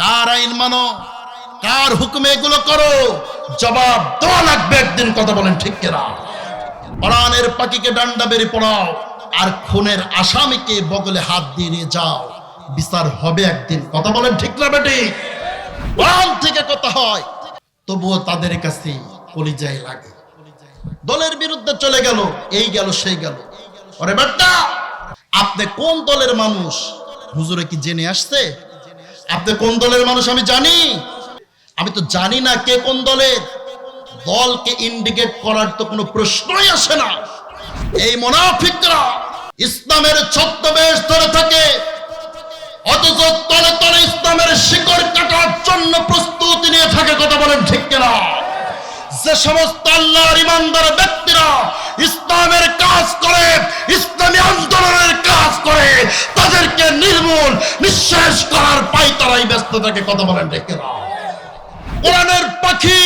কার আইন মানো, কার হুকুমে এগুলো করো, জবাব দেওয়া লাগবে একদিন। কথা বলেন ঠিক কিনা? কোরআনের পাখিকে ডান্ডা বেরি পড়াও আর খুনের আসামিকে বগলে হাত দিয়ে নিয়ে যাও, বিচার হবে একদিন। কথা বলেন ঠিক না বেটি? কোরআন থেকে কথা হয়, তবুও তাদের কাছে কলিজায় লাগে। দলের বিরুদ্ধে চলে গেল, এই গেল সেই গেল। আরে বেটা, আপনি কোন দলের মানুষ হুজুরে কি জেনে আসছে? আপনি কোন দলের মানুষ আমি জানি? আমি তো জানি না কে কোন দলের। দলকে ইন্ডিকেট করার তো কোনো প্রশ্নই আসে না। এই মুনাফিকরা ইসলামের ছদ্মবেশ ধরে থাকে, অথচ তলে তলে ইসলামের শিকড় কাটার জন্য প্রস্তুতি নিয়ে থাকে। কথা বলেন ঠিক কিনা? যে সমস্ত আল্লাহর ইমানদার ব্যক্তিরা ইসলামের কাজ করে, ইসলামী আন্দোলনের কাজ করে, তাদেরকে নির্মূল নিঃশেষ করার পায়তারাই ব্যস্ত থাকে। কথা বলেন ঠিক কিনা? কোরআনের পাখি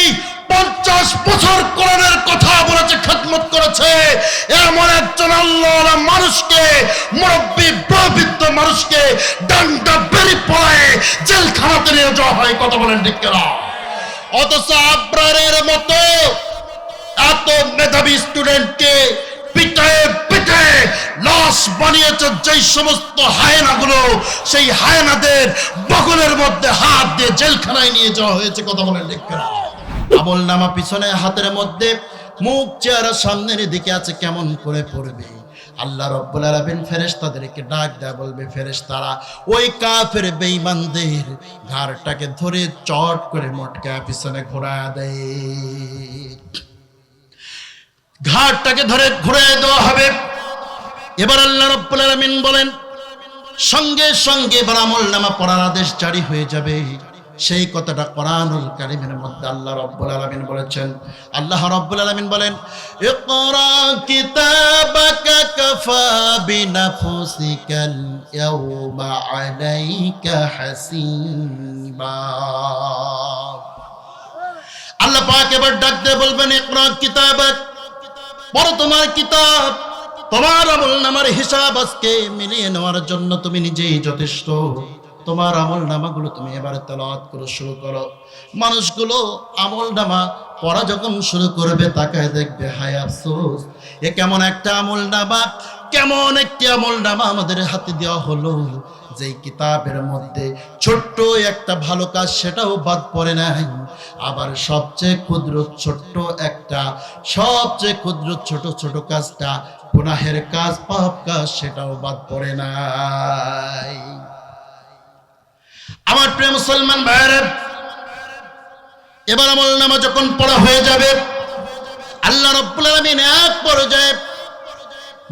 50 বছর কোরআনের কথা বলেছে, খেদমত করেছে। এমন একজন আল্লাহওয়ালা মানুষকে, মুরব্বী প্রবৃদ্ধ মানুষকে ডান্ডা বেরি পড়ায় জেলখানাতে নিয়ে যাওয়া হয়। কথা বলেন ঠিক কিনা? অথচ আবরারের মতো এত মেধাবী স্টুডেন্টকে পিটায়ে পিটায়ে লাশ বানিয়েছে যেই সমস্ত হায়নাগুলো, সেই হায়নাদের বগলের মধ্যে হাত দিয়ে জেলখানায় নিয়ে যাওয়া হয়েছে। কথা বলেন ঠিক কিনা? আমল নামা পিছনে, হাতের মধ্যে, মুখ চেহারা সামনের দিকে আছে, কেমন করে পড়বে? আল্লাহ রাব্বুল আলামিন ফেরেশতাদেরকে ডাক দেয়া বলবে, ফেরেশতারা ওই কাফের বেঈমানদের ঘাড়টাকে ধরে চট করে মটকা পিছনে ঘোরায় দেয়। ঘাড়টাকে ধরে ঘুরিয়ে দেওয়া হবে। এবার আল্লাহ রাব্বুল আলামিন বলেন, সঙ্গে সঙ্গে এবার আমল নামা পড়ার আদেশ জারি হয়ে যাবে। সেই কথাটা কোরআনুল কারীমের মধ্যে আল্লাহ রাব্বুল আলামিন বলেছেন। আল্লাহ রাব্বুল আলামিন বলেন, ইকরা কিতাবাকা কাফা বিনাফসিকাল ইয়াওমা আলাইকা হাসিবা। আল্লাহ পাক এবার ডাক দিয়ে বলবেন, ইকরা কিতাবাক, পড়ো তোমার কিতাব। তোমার আমল নামার হিসাব আজকে মিলিয়ে নেওয়ার জন্য তুমি নিজেই যথেষ্ট। তোমার আমল নামাগুলো তুমি এবারে তেলাওয়াত করে শুরু করো। মানুষগুলো আমল নামা পড়া যখন শুরু করবে, তাকায় দেখবে, হায় আফসোস, এ কেমন একটা আমল নামা, কেমন একটি আমল নামা আমাদের হাতে দেওয়া হলো, যেই কিতাবের মধ্যে ছোট্ট একটা ভালো কাজ সেটাও বাদ পড়ে নাই। আবার সবচেয়ে ক্ষুদ্র ছোট্ট একটা, সবচেয়ে ক্ষুদ্র ছোট ছোট কাজটা, গুনাহের কাজ, পাপ কাজ, সেটাও বাদ পড়ে নাই। আমার প্রিয় মুসলমান ভাইরা, এবার আমল নামা যখন পড়া হয়ে যাবে, আল্লাহ রাব্বুল আলামিন এক পর্যায়ে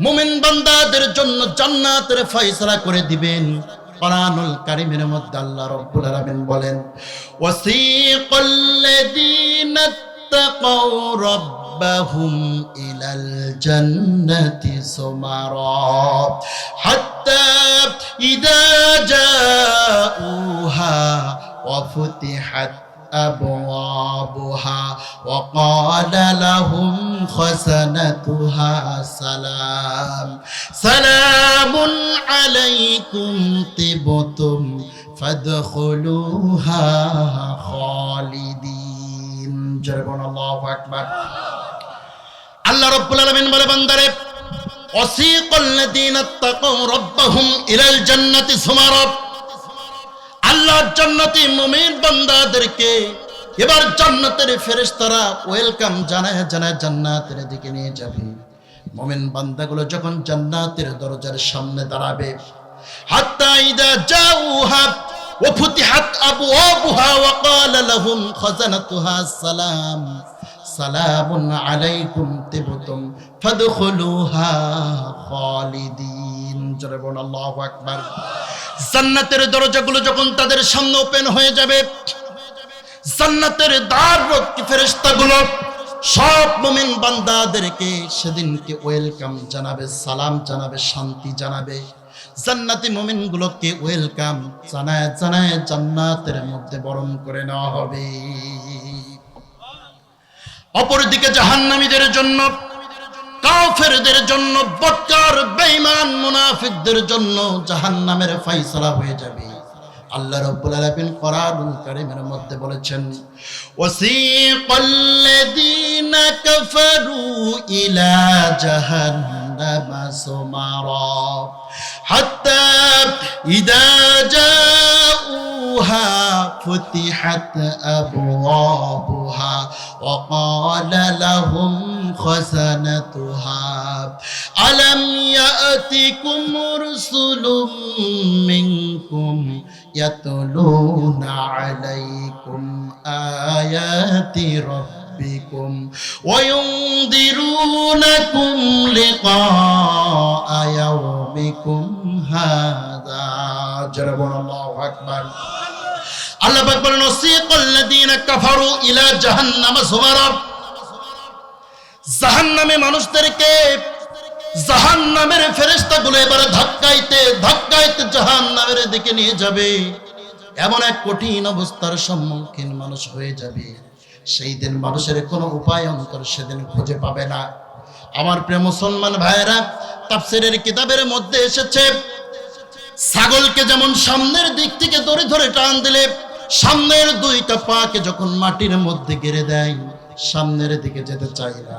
মুমিন বান্দাদের জন্য জান্নাতের ফয়সালা করে দিবেন। কোরআনুল কারীমের মধ্যে আল্লাহ রাব্বুল আলামিন বলেন, ওয়াসিকাল্লাযীনা ইত্তাকাউ রাব্বাহুম ইলাল জান্নাতি সুমারা হাত্তা ইযা জাউহা ওয়া ফুতিহাত أبوابها وقال لهم خزنتها سلام سلام عليكم طبتم فادخلوها خالدين جربنا الله أكبر আল্লাহ রাব্বুল আলামিন বলে, বান্দারে, ওয়াসিকাল্লাযীনা ইত্তাকাউ রাব্বাহুম ইলাল জান্নাতি সুমারা, আল্লাহর জান্নাতি মুমিন বান্দাদেরকে এবার জান্নাতের ফেরেশতারা ওয়েলকাম জানায় জানায় জান্নাতের দিকে নিয়ে যাবে। মুমিন বান্দাগুলো যখন জান্নাতের দরজার সামনে দাঁড়াবে, হাত্তা ইযা জাউহা ওয়া ফুতিহাত আবওয়াবুহা ওয়া ক্বালা লাহুম খাজানাতুহা সালাম সালামুন আলাইকুম তিবতুম ফাদখুলুহা খালিদিন। জোরে বলুন আল্লাহু আকবার। জান্নাতের দরজাগুলো যখন তাদের সামনে ওপেন হয়ে যাবে, জান্নাতের দ্বাররক্ষী ফেরেশতাগুলো সব মুমিন বান্দাদেরকে সেদিনকে ওয়েলকাম জানাবে, সালাম জানাবে, শান্তি জানাবে। জান্নাতি মুমিনগুলোকে ওয়েলকাম জানায় জানায় জান্নাতের মধ্যে বরণ করে নেওয়া হবে। অপরদিকে জাহান্নামীদের জন্য, কাফেরদের জন্য, বদকার বেঈমান মুনাফিকদের জন্য জাহান্নামের ফয়সালা হয়ে যাবে। আল্লাহ রাব্বুল আলামিন কোরআনুল কারীমের মধ্যে বলেছেন ওয়াসিকাল্লাযীনা কাফারু ইলা জাহান্নামা সুমারা হাত্তা ইযা জাউহা ফুতিহাত আবওয়াবুহা ওয়া ক্বালা লাহুম খাযানাতুহা আলাম ইয়াতিকুম রুসুলুম মিনকুম ইয়াতলুনা আলাইকুম আয়াতি রাব্বিকুম ওয়া ইউনদিরুনাকুম লিকাআ ইয়াউমিকুম হাযা। আল্লাহু আকবার। আল্লাহ পাক বলেন ওয়াসিকাল্লাযীনা কাফারু ইলা জাহান্নামা যুমারা, জাহান্নামে মানুষদেরকে জাহান্নামের ফেরেশতাগুলো এবারে ধাক্কাইতে ধাক্কাইতে জাহান্নামের দিকে নিয়ে যাবে। এমন এক কঠিন অবস্থার সম্মুখীন মানুষ হয়ে যাবে, সেই দিন মানুষের কোনো উপায় অন্তর সেদিন খুঁজে পাবে না। আমার প্রিয় মুসলমান ভাইয়েরা, তাফসীরের কিতাবের মধ্যে এসেছে ছাগলকে যেমন সামনের দিক থেকে দড়ি ধরে টান দিলে সামনের দুইটা পাকে যখন মাটির মধ্যে গেড়ে দেয় সামনের দিকে যেতে চায় না,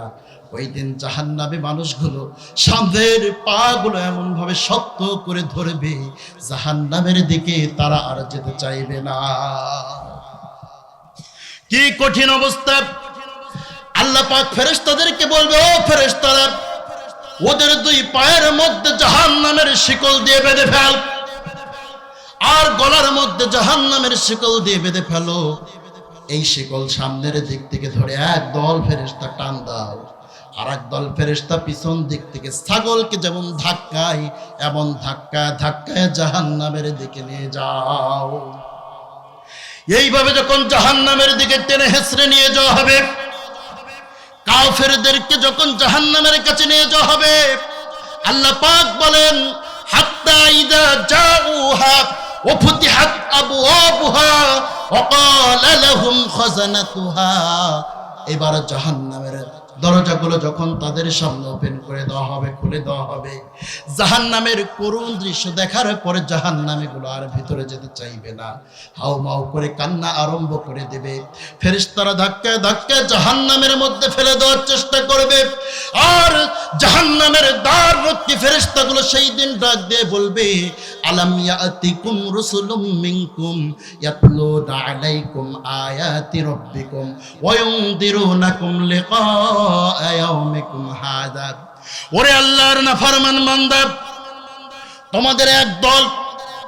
ওই দিন জাহান্নামী মানুষগুলো সামনের পা গুলো এমন ভাবে শক্ত করে ধরবে জাহান্নামের দিকে তারা আর যেতে চাইবে না। কি কঠিন অবস্থা! আল্লাহ পাক ফেরেশতাদেরকে বলবে, ও ফেরেশতারা, ওদের দুই পায়ের মধ্যে জাহান্নামের শিকল দিয়ে বেঁধে ফেল, আর গলার মধ্যে জাহান্নামের শিকল দিয়ে বেঁধে ফেলো। এই শিকল সামনের দিক থেকে ধরে এক দল ফেরেশতা টান দাও, আর এক দল ফেরেশতা পিছন দিক থেকে ছাগলকে যেমন ধাক্কায় এমন ধাক্কায় ধাক্কায় জাহান্নামের দিকে নিয়ে যাও। এইভাবে যখন জাহান্নামের দিকে টেনে হেঁচড়ে নিয়ে যাওয়া হবে, কাফেরদেরকে যখন জাহান্নামের কাছে নিয়ে যাওয়া হবে, আল্লাহ পাক বলেন হাত্তা ইযা জাউহা ওয়া ফুতিহাত আবওয়াবুহা ওয়া ক্বালা লাহুম খাযানাতুহা। এবার জাহান্নামের দরজাগুলো যখন তাদের সামনে ওপেন করে দেওয়া হবে, খুলে দেওয়া হবে, জাহান্নামের করুণ দৃশ্য দেখার পরে জাহান্নামীগুলো আর ভিতরে যেতে চাইবে না, হাউমাউ করে কান্না আরম্ভ করে দেবে। ফেরেশতারা ধাক্কায় ধাক্কায় জাহান্নামের মধ্যে ফেলে দেওয়ার চেষ্টা করবে, আর জাহান্নামের দ্বাররক্ষী ফেরেশতাগুলো সেই দিন ডাক দিয়ে বলবে, আলাম ইয়াতিকুম রুসুলুম মিনকুম ইয়াতলুনা আলাইকুম আয়াতি রাব্বিকুম ওয়া ইউনদিরুনাকুম লিকা ইয়াউমিকুম হাযা। ওরে আল্লাহর নাফরমান বান্দা, তোমাদের এক দল,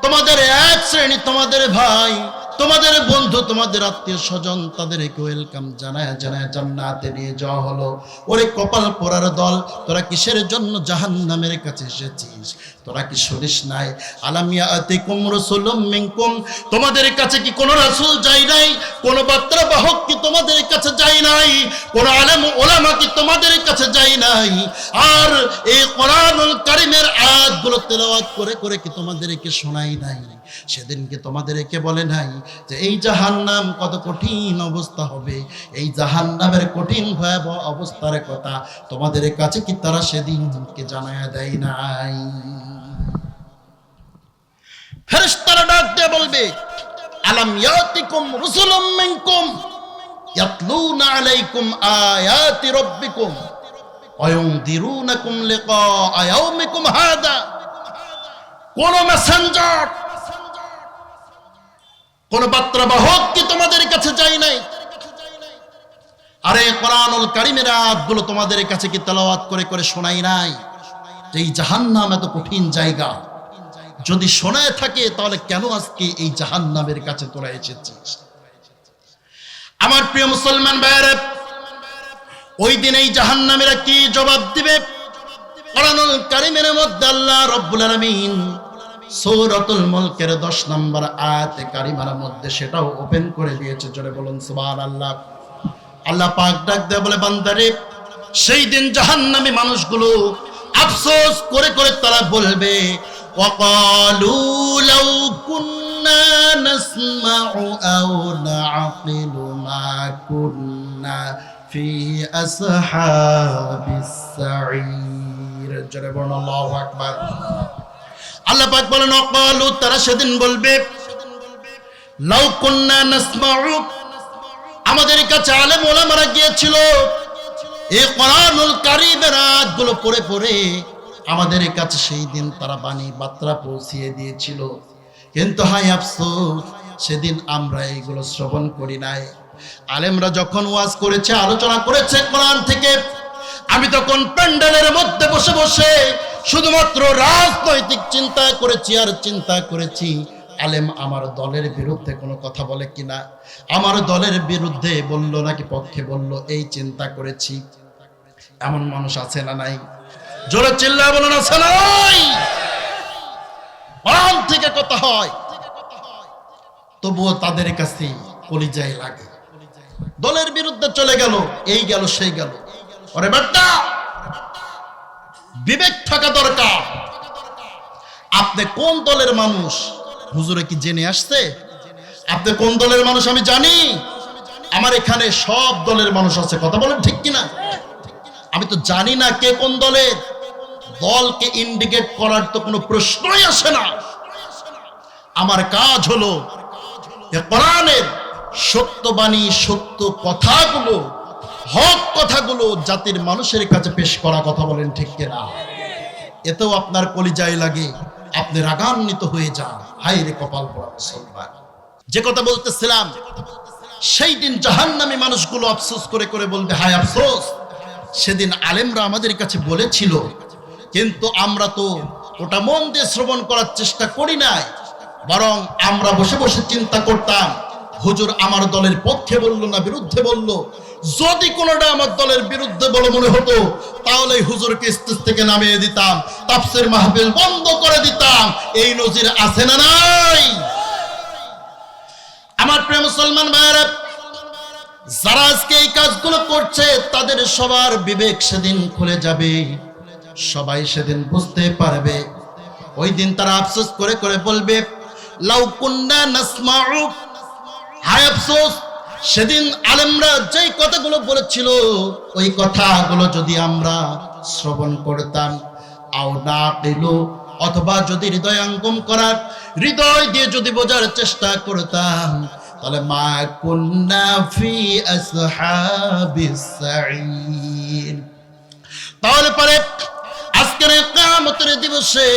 তোমাদের এক শ্রেণী, তোমাদের ভাই, তোমাদের বন্ধু, তোমাদের আত্মীয় স্বজন, তাদেরকে ওয়েলকাম জানায় জানায় জান্নাতে নিয়ে যাওয়া হলো। ওরে কপাল পোড়ার দল, তোরা কিসের জন্য জাহান্নামের কাছে এসেছিস? তোরা কি শুনিস নাই? আলাম ইয়াতিকুম রাসূলুম মিনকুম, তোমাদের কাছে কি কোনো রাসূল যায় নাই? কোন বার্তা বাহক কি তোমাদের কাছে যায় নাই? কোন আলেম ওলামা কি তোমাদের কাছে যায় নাই? আর এই কোরআনুল কারীমের আয়াতগুলো তেলাওয়াত করে করে কি তোমাদেরকে শোনাই নাই? সেদিনকে তোমাদেরকে বলে নাই যে এই জাহান্নাম কত কঠিন অবস্থা হবে, এই জাহান্নামের কঠিন ভয়াবহ অবস্থার কথা তোমাদের কাছে কি তারা সেদিনকে জানায়া দেয় নাই? ফেরেশতারা ডাক দিয়ে বলবে, আলাম ইয়াতিকুম রুসুলুম মিনকুম ইয়াতলুনা আলাইকুম আয়াতি রাব্বিকুম ওয়া ইউনদিরুনাকুম লিকা ইয়াউমিকুম হাযা। কোন মেসেঞ্জার, কোন বার্তাবাহক কি তোমাদের কাছে যায় নাই? আরে কোরআনুল কারীমের আয়াতগুলো তোমাদের কাছে কি তেলাওয়াত করে করে শোনাই নাই যে এই জাহান্নাম এত কঠিন জায়গা? যদি শোনায় থাকে তাহলে কেন আজকে এই জাহান্নামের কাছে তোরা এসেছিস? আমার প্রিয় মুসলমান ভাইরা, ওই দিন এই জাহান্নামীরা কি জবাব দিবে? কোরআনুল কারীমের মধ্যে আল্লাহ রাব্বুল আলামিন সূরাতুল মুলকের 10 নম্বর আয়াতে কারিমার মধ্যে সেটাও ওপেন করে দিয়েছে। জোরে বলুন সুবহানাল্লাহ। আল্লাহ পাক ডাক দেয়া বলে, বান্দারে, সেই দিন জাহান্নামী মানুষগুলো আফসোস করে করে তারা বলবে, ওয়াকালু লাউ কুন্না নাসমাউ আও নাআকিলু মা কুন্না ফি আসহাবিস সাঈর। জোরে বলুন আল্লাহু আকবার। আল্লাহ পাক বলেন, ওয়াকালু, তারা সেদিন বলবে, লাউ কুন্না নাসমাউ, আমাদের কাছে আলেম ওলামারা গিয়েছিল এই কোরআনুল কারীমের আয়াতগুলো পড়ে পড়ে আমাদের কাছে সেই দিন তারা বাণী বার্তা পৌঁছিয়ে দিয়েছিল, কিন্তু হায় আফসোস সেদিন আমরা এইগুলো শ্রবণ করি নাই। আলেমরা যখন ওয়াজ করেছে, আলোচনা করেছে কোরআন থেকে, আমি তখন প্যান্ডেলের মধ্যে বসে বসে শুধুমাত্র রাজনৈতিক চিন্তা করেছি আর চিন্তা করেছি আলেম আমার দলের বিরুদ্ধে কোনো কথা বলে কিনা, আমার দলের বিরুদ্ধে বলল নাকি পক্ষে বলল, এই চিন্তা করেছি। এমন মানুষ আছে না নাই? জোরে চিল্লায় বলুন, আছে না নাই? কোরআন থেকে কথা হয়, তবুও তাদের কাছে কলিজায় লাগে। দলের বিরুদ্ধে চলে গেল, এই গেল সেই গেল। ওরে বেটা, বিবেক থাকা দরকার। আপনি কোন দলের মানুষ হুজুরে কি জেনে আসছে? আপনি কোন দলের মানুষ আমি জানি। আমার এখানে সব দলের মানুষ আছে, কথা বলেন ঠিক কিনা? আমি তো জানি না কে কোন দলের। দলকে ইন্ডিকেট করার তো কোনো প্রশ্নই আসে না। আমার কাজ হলো কোরআনের সত্যবাণী, সত্য কথাগুলো, হক কথাগুলো জাতির মানুষের কাছে পেশ করা, কথা বলেন ঠিক কিনা? এতেও আপনার কলিজায় লাগে, আপনি রাগান্বিত হয়ে যান, হায় রে কপাল পোড়া মুসলমান। যে কথা বলতেছিলাম, সেই দিন জাহান্নামী মানুষগুলো আফসোস করে করে বলবে, হায় আফসোস, সেদিন আলেমরা আমাদের কাছে বলেছিল, কিন্তু আমরা তো ওটা মন দিয়ে শ্রবণ করার চেষ্টা করি নাই, বরং আমরা বসে বসে চিন্তা করতাম হুজুর আমার দলের পক্ষে বলল না বিরুদ্ধে বলল। যদি কোনোটা আমার দলের বিরুদ্ধে বলে মনে হতো, তাহলে হুজুরকে স্টেজ থেকে নামিয়ে দিতাম, তাফসীর মাহফিল বন্ধ করে দিতাম। এই নজির আছে না নাই? আমার প্রিয় মুসলমান ভাইরা, যারা আজকে এই কাজগুলো করছে তাদের সবার বিবেক সেদিন খুলে যাবে, সবাই সেদিন বুঝতে পারবে। ওই দিন তারা আফসোস করে করে বলবে, লাউ কুন্না নাসমাউ, হায় আফসোস, সেদিন আলেমরা যেই কথাগুলো বলেছিল ওই কথাগুলো যদি আমরা শ্রবণ করতাম, আও নাকিলু, অথবা যদি হৃদয়ঙ্গম করার, হৃদয় দিয়ে যদি বোঝার চেষ্টা করতাম, তাহলে মা কুন্না ফি আসহাবিস সাঈর, তাহলে পরে আজকের কিয়ামতের দিবসে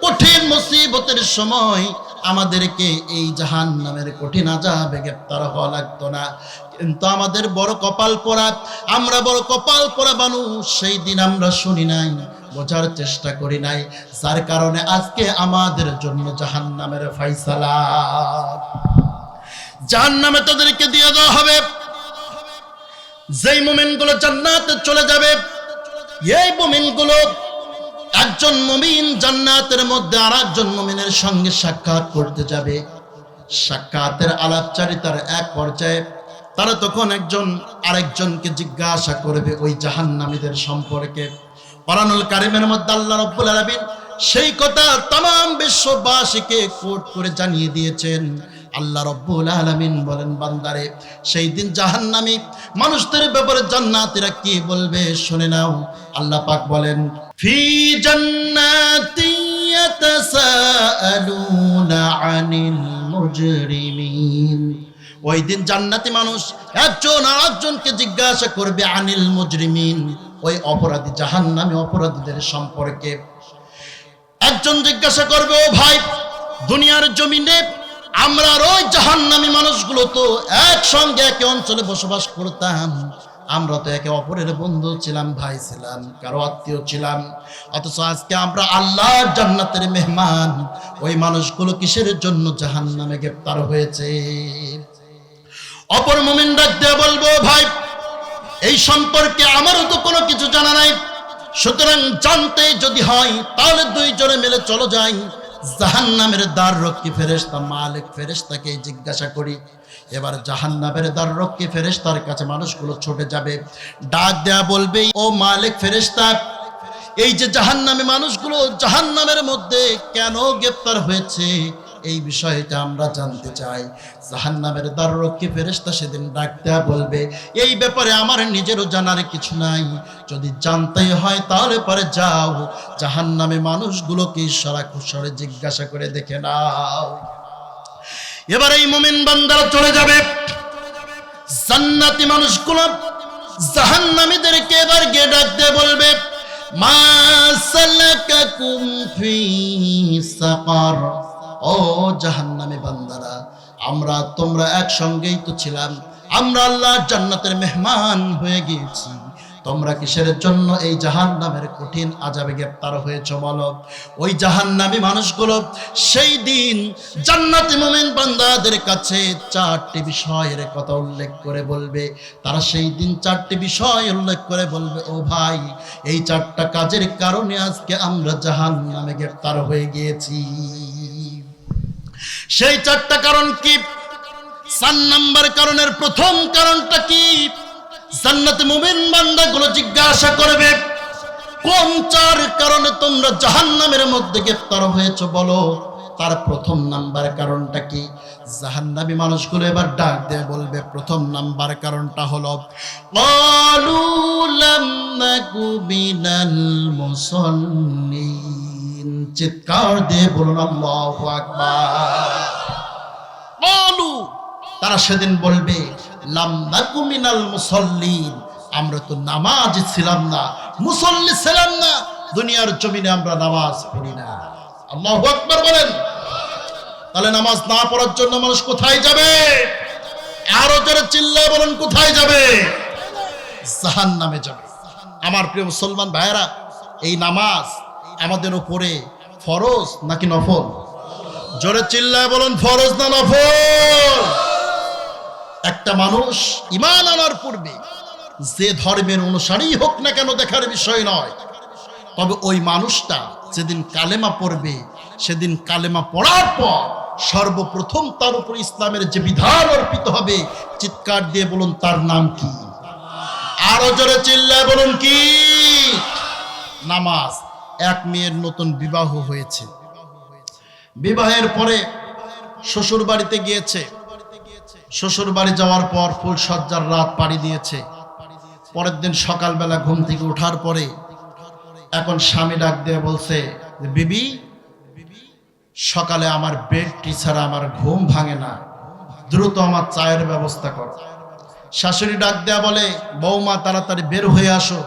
কঠিন মুসিবতের সময় আমাদেরকে এই জাহান্নামের কঠিন আযাবে গ্রেফতার হওয়া লাগতো না। কিন্তু আমাদের বড় কপাল পোড়া, আমরা বড় কপাল পোড়া মানুষ, সেই দিন আমরা শুনি নাই, বোঝার চেষ্টা করি নাই, যার কারণে আজকে আমাদের জন্য জাহান্নামের ফয়সালা। জাহান্নামে তাদেরকে দিয়ে দেওয়া হবে। যেই মুমিনগুলো জান্নাতে চলে যাবে, এই মুমিনগুলো, একজন মুমিন জান্নাতের মধ্যে আরেকজন মুমিনের সঙ্গে সাক্ষাৎ করতে যাবে। সাক্ষাতের আলাপচারিতার এক পর্যায়ে তারা তখন একজন আরেকজনকে জিজ্ঞাসা করবে ওই জাহান্নামীদের সম্পর্কে। কোরআনুল কারীমের মধ্যে আল্লাহ রাব্বুল আলামিন সেই কথা तमाम বিশ্ববাসীকে কোট করে জানিয়ে দিয়েছেন। আল্লাহ রাব্বুল আলামিন বলেন, বান্দারে, সেই দিন জাহান্নামী মানুষদের ব্যাপারে জান্নাতীরা কি বলবে শুনে নাও। আল্লাহ পাক বলেন, ফি জান্নাতি ইয়াতাসাআলুনা আনিল মুজরিমিন, ওই দিন জান্নাতি মানুষ একজন আরেকজনকে জিজ্ঞাসা করবে আনিল মুজরিমিন, ওই অপরাধী জাহান্নামী অপরাধীদের সম্পর্কে। একজন জিজ্ঞাসা করবে, ও ভাই, দুনিয়ার জমিনে আমরা আর ওই জাহান্নামী মানুষগুলো তো একসঙ্গে একে অঞ্চলে বসবাস করতাম, আমরা তো একে অপরের বন্ধু ছিলাম, ভাই ছিলাম, কারো আত্মীয় ছিলাম, অথচ আজকে আমরা আল্লাহর জান্নাতের মেহমান। ওই মানুষগুলো কিসের জন্য জাহান্নামে গ্রেফতার হয়েছে? অপর মুমিন ডাক দিয়ে বলবো, ভাই, এই সম্পর্কে আমারও তো কোনো কিছু জানা নাই, সুতরাং জানতে যদি হয় তাহলে দুইজনে মিলে চলো যাই, জাহান্নামের দ্বাররক্ষী ফেরেশতা মালিক ফেরেশতাকে জিজ্ঞাসা করি। এবার জাহান্নামের দ্বাররক্ষী ফেরেশতার কাছে মানুষগুলো ছুটে যাবে, ডাক দেয়া বলবে, ও মালিক ফেরেশতা, এই যে জাহান্নামী মানুষগুলো জাহান্নামের মধ্যে কেন গ্রেফতার হয়েছে এই বিষয়টা আমরা জানতে চাই। জাহান্নামের দ্বাররক্ষী ফেরেশতা সেদিন ডাক দেয়া বলবে, এই ব্যাপারে আমার নিজেরও জানার কিছু নাই, যদি জানতেই হয় তাহলে পরে যাও জাহান্নামী মানুষগুলোকে সরাসরি জিজ্ঞাসা করে দেখে নাও। এবার এই মুমিন বান্দারা চলে যাবে, জান্নাতি মানুষগুলো জাহান্নামীদেরকে এবার গিয়ে ডাক দিয়ে বলবে, মা সালাকাকুম ফি সাকার, ও জাহান্নামী বান্দারা, তোমরা একসঙ্গেই তো ছিলাম, আমরা আল্লাহর জান্নাতের মেহমান হয়ে গিয়েছি, তোমরা কিসের জন্য এই জাহান্নামের কঠিন আযাবে গ্রেফতার হয়েছে বলো? ওই জাহান্নামী মানুষগুলো সেই দিন জান্নাতি মুমিন বান্দাদের কাছে চারটি বিষয়ের কথা উল্লেখ করে বলবে। তারা সেই দিন চারটি বিষয় উল্লেখ করে বলবে, ও ভাই, এই চারটা কাজের কারণে আজকে আমরা জাহান্নামে গ্রেফতার হয়ে গিয়েছি। সেই চারটা কারণ কি? 4 নাম্বার কারণের প্রথম কারণটা কি? জান্নাতে মুমিন বান্দাগুলো জিজ্ঞাসা করবে, কোন 4 কারণে তোমরা জাহান্নামের মধ্যে গ্রেফতার হয়েছে বলো? তার প্রথম নাম্বার কারণটা কি? জাহান্নামী মানুষগুলো এবার ডাক দিয়ে বলবে, প্রথম নাম্বার কারণটা হলো, ক্বালু লাম নাকু মিনাল মুসাল্লিন। চিৎকার দিয়ে বলুন আল্লাহু আকবার। ক্বালু, তারা সেদিন বলবে, লাম নাকু মিনাল মুসাল্লিন, আমরা তো নামাজি ছিলাম না, মুসল্লি ছিলাম না, দুনিয়ার জমিনে আমরা নামাজ পড়ি না। আল্লাহু আকবার বলেন। তাহলে নামাজ না পড়ার জন্য মানুষ কোথায় যাবে? আরো জোরে চিল্লায় বলেন, কোথায় যাবে? জাহান্নামে যাবে। আমার প্রিয় মুসলমান ভাইয়েরা, এই নামাজ আমাদের উপরে ফরজ নাকি নফল? জোরে চিল্লায় বলুন, ফরজ না নফল? একটা মানুষ ঈমান আনার পূর্বে যে ধর্মের অনুসারী হোক না কেন দেখার বিষয় নয়, তবে ওই মানুষটা যেদিন কালেমা পড়বে, সেদিন কালেমা পড়ার পর সর্বপ্রথম তার উপর ইসলামের যে বিধান অর্পিত হবে, চিৎকার দিয়ে বলুন, তার নাম কি? আরো জোরে চিল্লায় বলুন, কি? নামাজ। এক মেয়ের নতুন বিবাহ হয়েছে, বিবাহের পরে শ্বশুর বাড়িতে গিয়েছে, শ্বশুর বাড়ি যাওয়ার পর ফুল সজ্জার রাত পাড়ি দিয়েছে। পরের দিন সকালবেলা ঘুম থেকে ওঠার পরে এখন স্বামী ডাক দিয়ে বলছে, বিবি, সকালে আমার বেডটি ছাড়া আমার ঘুম ভাঙে না, দ্রুত আমার চায়ের ব্যবস্থা কর। শাশুড়ি ডাক দেয়া বলে, বৌমা, তাড়াতাড়ি বের হয়ে আসো,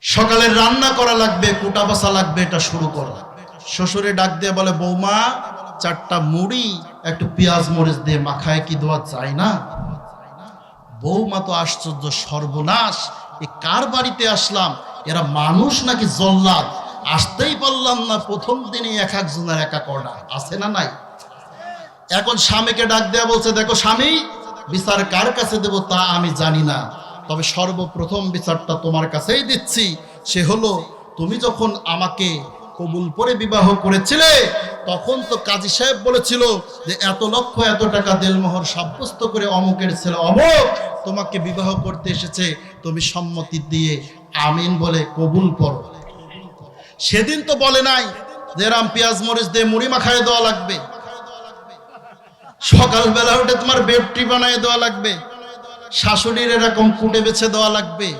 সকালে রান্না করা লাগবে, কুটা বাছা লাগবে, এটা শুরু করো। শ্বশুরে ডাক দিয়ে বলে, বৌমা, 4টা মুড়ি একটু পেঁয়াজ মরিচ দিয়ে মাখায় কি দেওয়া যায় না? বৌমা তো আশ্চর্য, সর্বনাশ, এ কার বাড়িতে আসলাম, এরা মানুষ নাকি জল্লাদ? আসতেই পারলাম না, প্রথম দিনে এক একজনের এক এক অর্ডার আছে না নাই? এখন স্বামীকে ডাক দেয়া বলছে, দেখো স্বামী, বিচার কার কাছে দেব তা আমি জানি না, তবে সর্বপ্রথম বিচারটা তোমার কাছেই দিচ্ছি। সে হলো, তুমি যখন আমাকে কবুল করে বিবাহ করেছিলে, তখন তো কাজী সাহেব বলেছিল যে এত লক্ষ এত টাকা দেলমোহর সাব্যস্ত করে অমুকের ছেলে অমুক তোমাকে বিবাহ করতে এসেছে, তুমি সম্মতি দিয়ে আমিন বলে কবুল করো। সেদিন তো বলে নাই যে রাম পেঁয়াজ মরিচ দিয়ে মুড়ি মাখায় দেওয়া লাগবে, সকালবেলা উঠে তোমার বেডটি বানায় দেওয়া লাগবে, শাশুড়ির এরকম কুটে বেছে দেওয়া লাগবে।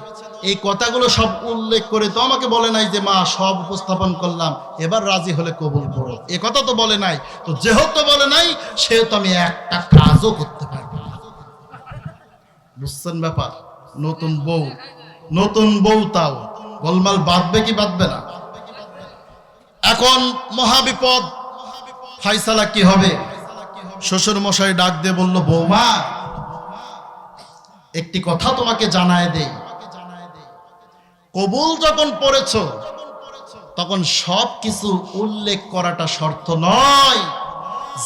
এই কথাগুলো সব উল্লেখ করে তো আমাকে বলে নাই যে মা সব উপস্থাপন করলাম, এবার রাজি হলে কবুল করো, এ কথা তো বলে নাই। তো যেহেতু বলে নাই, সেহেতু আমি একটা কাজও করতে পারবো না। বুঝছেন ব্যাপার? নতুন বউ তাও গোলমাল বাঁধবে কি বাঁধবে না? এখন মহাবিপদ, ফাইসালা কি হবে? শ্বশুর মশাই ডাক দিয়ে বলল, বৌমা, একটি কথা তোমাকে জানায় দেই, কবুল যখন পড়েছ তখন সব কিছু উল্লেখ করাটা শর্ত নয়।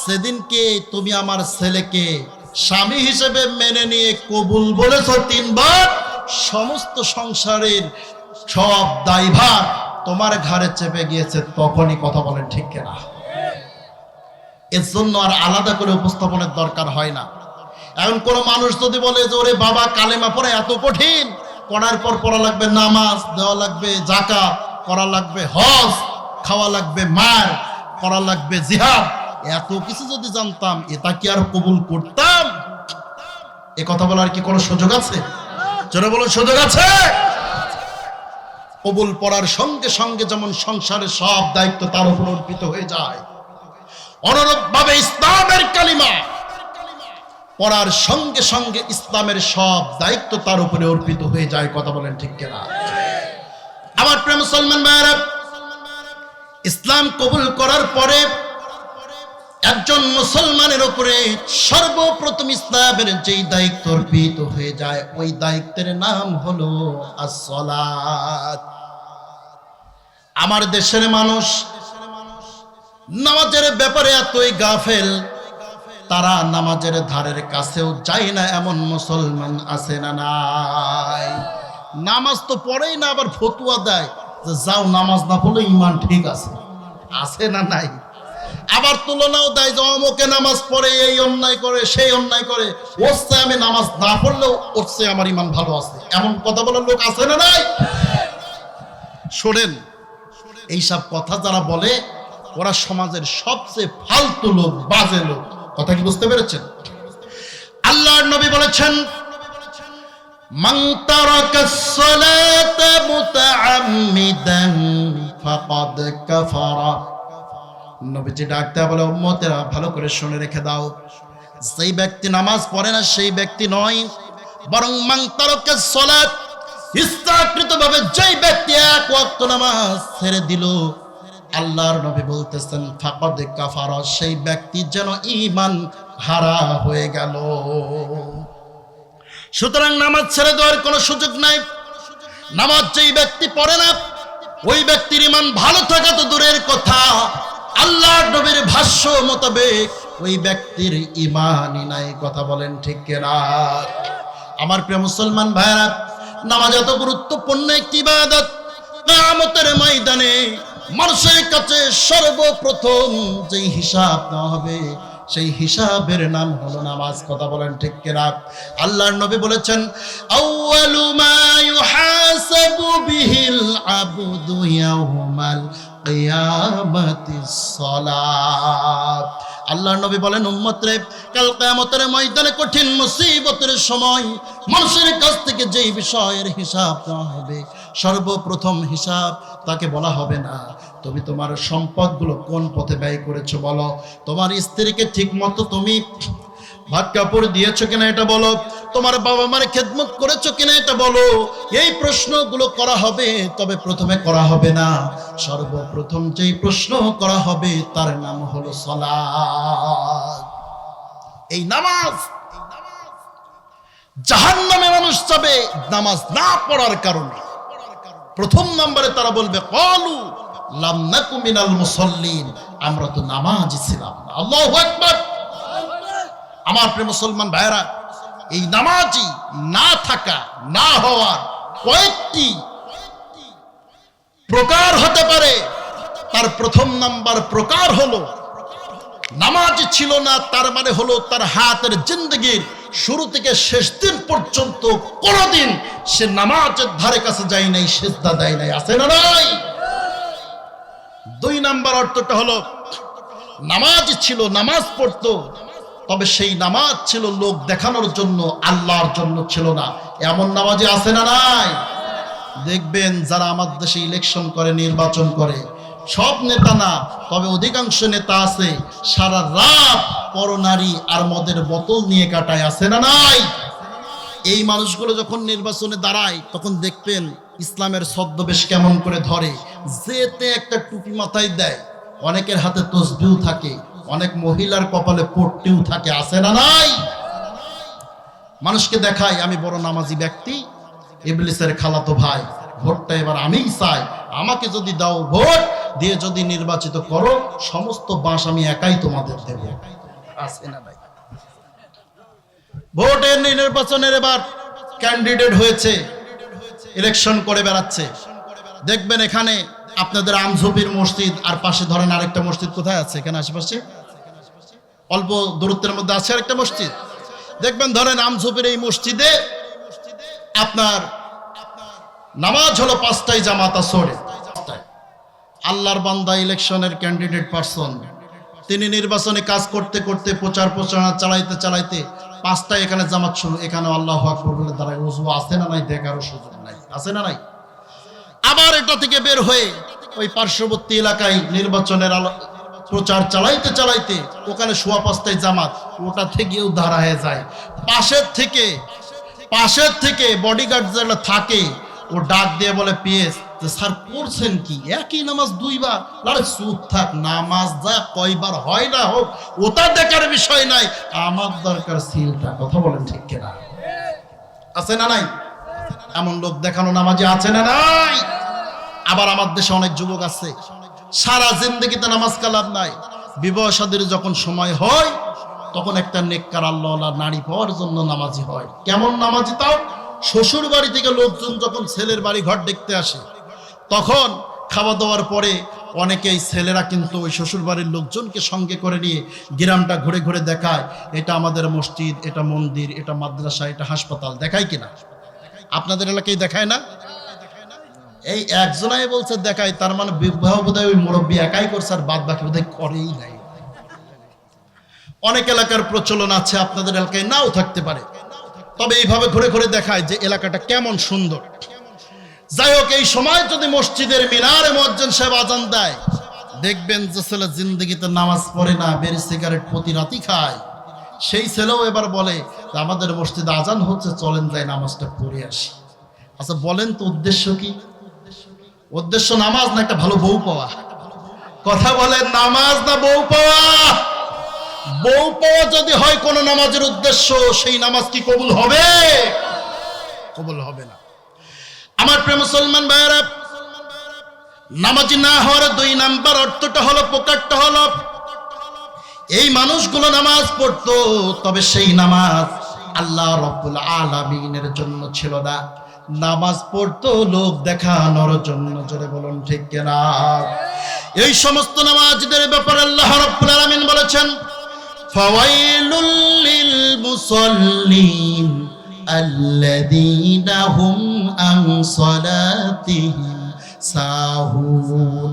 যেদিনকে তুমি আমার ছেলেকে স্বামী হিসেবে মেনে নিয়ে কবুল বলেছ 3 বার, সমস্ত সংসারের সব দায়ভার তোমার ঘাড়ে চেপে গিয়েছে, তখনই কথা বলেন, ঠিক কিনা? এর জন্য আর আলাদা করে উপস্থাপনের দরকার হয় না। এখন কোন মানুষ যদি বলে যে ওরে বাবা, কালেমা পড়া এত কঠিন, পড়ার পর পড়া লাগবে নামাজ, দেওয়া লাগবে যাকাত, করা লাগবে হজ, খাওয়া লাগবে মার, করা লাগবে জিহাদ, এত কিছু যদি জানতাম, এটা কি আর কবুল করতাম? এ কথা বলার কি কোনো সুযোগ আছে? যারা বলো সুযোগ আছে? কবুল পড়ার সঙ্গে সঙ্গে যেমন সংসারের সব দায়িত্ব তার উপর অর্পিত হয়ে যায়, অনুরূপভাবে ইসলামের কালিমা পড়ার সঙ্গে সঙ্গে ইসলামের সব দায়িত্ব তার উপরে অর্পিত হয়ে যায়। কথা বলেন ঠিক কিনা? আমার প্রিয় মুসলমান ভাইরা, ইসলাম কবুল করার পরে একজন মুসলমানের উপরে সর্বপ্রথম ইসলামের যেই দায়িত্ব অর্পিত হয়ে যায়, ওই দায়িত্বের নাম হলো as-সালাত। আমার দেশের মানুষ নামাজের ব্যাপারে এতই গাফেল, তারা নামাজের ধারের কাছেও যায় না এমন মুসলমান আছে না নাই? নামাজ তো পড়েই না, আবার ফতুয়া দেয় যে যাও নামাজ না পড়লে ইমান ঠিক আছে, আছে না নাই? আবার তুলনাও দেয় যে অমুকে নামাজ পড়ে এই অন্যায় করে সেই অন্যায় করে, ওরছে আমি নামাজ না পড়লেও ওরছে আমার ইমান ভালো আছে, এমন কথা বলার লোক আছে না নাই? শোনেন, এইসব কথা যারা বলে ওরা সমাজের সবচেয়ে ফালতু লোক, বাজে লোক। কথা কি বুঝতে পেরেছেন? আল্লাহর নবী বলেছেন, মান তারাকাস সালাতা মুতাআম্মিদান ফাকাদ কাফারা। নবীজি ডাকতে বলে, উম্মতেরা ভালো করে শুনে রেখে দাও, যেই ব্যক্তি নামাজ পড়ে না সেই ব্যক্তি নয়, বরং মান তারাকাস সালাত, ইচ্ছাকৃতভাবে যেই ব্যক্তি এক ওয়াক্ত নামাজ ছেড়ে দিল, আল্লাহর নবী বলতেছেন ফাকাদ কাফারা, সেই ব্যক্তি যেন ঈমান হারা হয়ে গেল। সুতরাং নামাজ ছেড়ে দেওয়ার কোনো সুযোগ নাই। নামাজ যেই ব্যক্তি পড়ে না ওই ব্যক্তির ঈমান ভালো থাকা তো দূরের কথা, আল্লাহর নবীর ভাষ্য মোতাবেক ওই ব্যক্তির ঈমানই নাই। কথা বলেন ঠিক কিনা? আমার প্রিয় মুসলমান ভাইরা, নামাজ এত গুরুত্বপূর্ণ একটি ইবাদত, কিয়ামতের ময়দানে মানুষের কাছে সর্বপ্রথম যেই হিসাব নেওয়া হবে সেই হিসাবের নাম হলো নামাজ। কথা বলেন ঠিক কিনা? আল্লাহর নবী বলেছেন, আউয়ালু মা ইউহাসাবু বিহিল আবদু ইয়াউমাল কিয়ামাতিস সালাত। আল্লাহর নবী বলেন, উম্মত রে, কাল কিয়ামতের ময়দানে কঠিন মুসিবতের সময় মানুষের কাছ থেকে যেই বিষয়ের হিসাব নেওয়া হবে, সর্বপ্রথম হিসাব তাকে বলা হবে না তুমি তোমার সম্পদগুলো কোন পথে ব্যয় করেছো বলো, তোমার স্ত্রীকে ঠিক মতো তুমি ভাত কাপড় দিয়েছো কিনা এটা বলো, তোমার বাবা মার খেদমত করেছো কিনা এটা বলো। এই প্রশ্নগুলো করা হবে, তবে প্রথমে করা হবে না, সর্বপ্রথম যেই প্রশ্ন করা হবে তার নাম হলো সালাত। এই নামাজ, জাহান্নামে মানুষ যাবে নামাজ না পড়ার কারণে। প্রথম নম্বরে তারা বলবে, ক্বালু লাম নাকু মিনাল মুসাল্লিন, আমরা তো নামাজি ছিলাম না। আল্লাহু আকবার। আমার প্রিয় মুসলমান ভাইরা, এই নামাজি না থাকা, না হওয়ার কয়েকটি প্রকার হতে পারে। তার প্রথম নাম্বার প্রকার হলো, নামাজি ছিল না তার মানে হলো তার হায়াতের জিন্দেগির শুরু থেকে শেষ দিন পর্যন্ত কোনোদিন সে নামাজের ধারে কাছে যায় নাই, সিজদা দেয় নাই। আছে না নাই? দুই নাম্বার অর্থটা হলো, নামাজি ছিল, নামাজ পড়তো, তবে সেই নামাজ ছিল লোক দেখানোর জন্য, আল্লাহর জন্য ছিল না। এমন নামাজি আছে না নাই? দেখবেন যারা আমাদের দেশে ইলেকশন করে, নির্বাচন করে, সব নেতা না, তবে অধিকাংশ নেতা আছে সারা রাত পরনারী আর মদের বোতল নিয়ে কাটায়। আছে না নাই? এই মানুষগুলো যখন নির্বাচনে দাঁড়ায় তখন দেখবেন ইসলামের ছদ্মবেশ কেমন করে ধরে, যেতে একটা টুপি মাথায় দেয়, অনেকের হাতে তসবিহ থাকে, অনেক মহিলার কপালে পট্টিও থাকে। আছে না নাই? মানুষকে দেখায় আমি বড় নামাজি ব্যক্তি, ইবলিসের খালাতো ভাই, ভোটটা এবার আমিই চাই, আমাকে যদি দাও, ভোট দিয়ে যদি নির্বাচিত করো, সমস্ত বাঁশ আমি একাই তোমাদের দেব। আছে না নাই? ভোটের নির্বাচনের এবার ক্যান্ডিডেট হয়েছে, ইলেকশন করে বেড়াচ্ছে। দেখবেন এখানে আপনাদের আমঝুপির মসজিদ আর পাশে ধরেন আরেকটা মসজিদ কোথায় আছে, এখানে আশেপাশে অল্প দূরত্বের মধ্যে আছে আরেকটা মসজিদ। দেখবেন ধরেন আমঝুপির এই মসজিদে আপনার নামাজ হলো 5টায় জামাত আসরে। আল্লাহর বান্দা ইলেকশনের ক্যান্ডিডেট পারসন, তিনি নির্বাচনে কাজ করতে করতে প্রচার প্রচারণা চালাইতে চালাইতে 5টায় এখানে জামাত শুরু, এখানে আল্লাহু আকবার বলে দাঁড়ায়। ওযু আছে না নাই? দেখারও সুযোগ নাই। আছে না নাই? আবার এটা থেকে বের হয়ে ওই পার্শ্ববর্তী এলাকায় নির্বাচনের প্রচার চালাইতে চালাইতে ওখানে সোয়া 5টায় জামাত, ওটা থেকেও দাঁড়া হয়ে যায়। পাশের থেকে বডিগার্ড যেটা থাকে ও ডাক দিয়ে বলে পিএস, স্যার করছেন কি, একই নামাজ 2 বার? আরে চুপ থাক, নামাজ যা কয়বার হয় না হোক ওটা দেখার বিষয় নাই, আমার দরকার সিলটা। কথা বলেন ঠিক কিনা? আছে না নাই? এমন লোক দেখানো নামাজি আছে না নাই? আবার আমার দেশে অনেক যুবক আছে, সারা জিন্দগিতে নামাজ কালাম নাই, বিবাহ শাদীর যখন সময় হয় তখন একটা নেককার আল্লাহওয়ালা নারী পাওয়ার জন্য নামাজি হয়। কেমন নামাজি? তাও শ্বশুর বাড়ি থেকে লোকজন যখন ছেলের বাড়ি ঘর দেখতে আসে, তখন খাওয়া দাওয়ার পরে অনেকেই ছেলেরা কিন্তু ওই শ্বশুর বাড়ির লোকজনকে সঙ্গে করে নিয়ে গ্রামটা ঘুরে ঘুরে দেখায়, এটা আমাদের মসজিদ, এটা মন্দির, এটা মাদ্রাসা, এটা হাসপাতাল। দেখায় কিনা? আপনাদের এলাকায় দেখায় না? এই একজনাই বলছে দেখায়, তার মানে বিবাহ বোধহয় ওই মুরব্বী একাই করছে, আর বাদ বাকি বোধহয় করেই নাই। অনেক এলাকার প্রচলন আছে, আপনাদের এলাকায় নাও থাকতে পারে, তবে এইভাবে ঘুরে ঘুরে দেখায় যে এলাকাটা কেমন সুন্দর। যাই হোক, এই সময় যদি মসজিদের মিনারে মুয়াজ্জিন সাহেব আজান দেয়, দেখবেন যে ছেলে জিন্দগিতে নামাজ পড়ে না, বেরি সিগারেট প্রতি রাতই খায়, সেই ছেলেও এবার বলে আমাদের মসজিদে আজান হচ্ছে, চলেন যাই নামাজটা পড়ে আসি। আচ্ছা বলেন তো উদ্দেশ্য কি? উদ্দেশ্য নামাজ না একটা ভালো বউ পাওয়া? কথা বলেন, নামাজ না বউ পাওয়া? বউ পাওয়া যদি হয় কোন নামাজের উদ্দেশ্য, সেই নামাজ কি কবুল হবে? কবুল হবে না। আমার প্রিয় মুসলমান ভাইয়েরা, নামাজি না হওয়ার 2 নাম্বার অর্থটা হলো, প্রকারটা হলো, এই মানুষগুলো নামাজ পড়তো, তবে সেই নামাজ আল্লাহ রাব্বুল আলামিনের জন্য ছিল না, নামাজ পড়তো লোক দেখানোর জন্য। জোরে বলুন ঠিক কিনা? এই সমস্ত নামাজীদের ব্যাপারে আল্লাহ রাব্বুল আলামিন বলেছেন, ফাওয়াইলুল লিল মুসাল্লিন আল্লাযীনা হুম আন সালাতিহিম সাহুন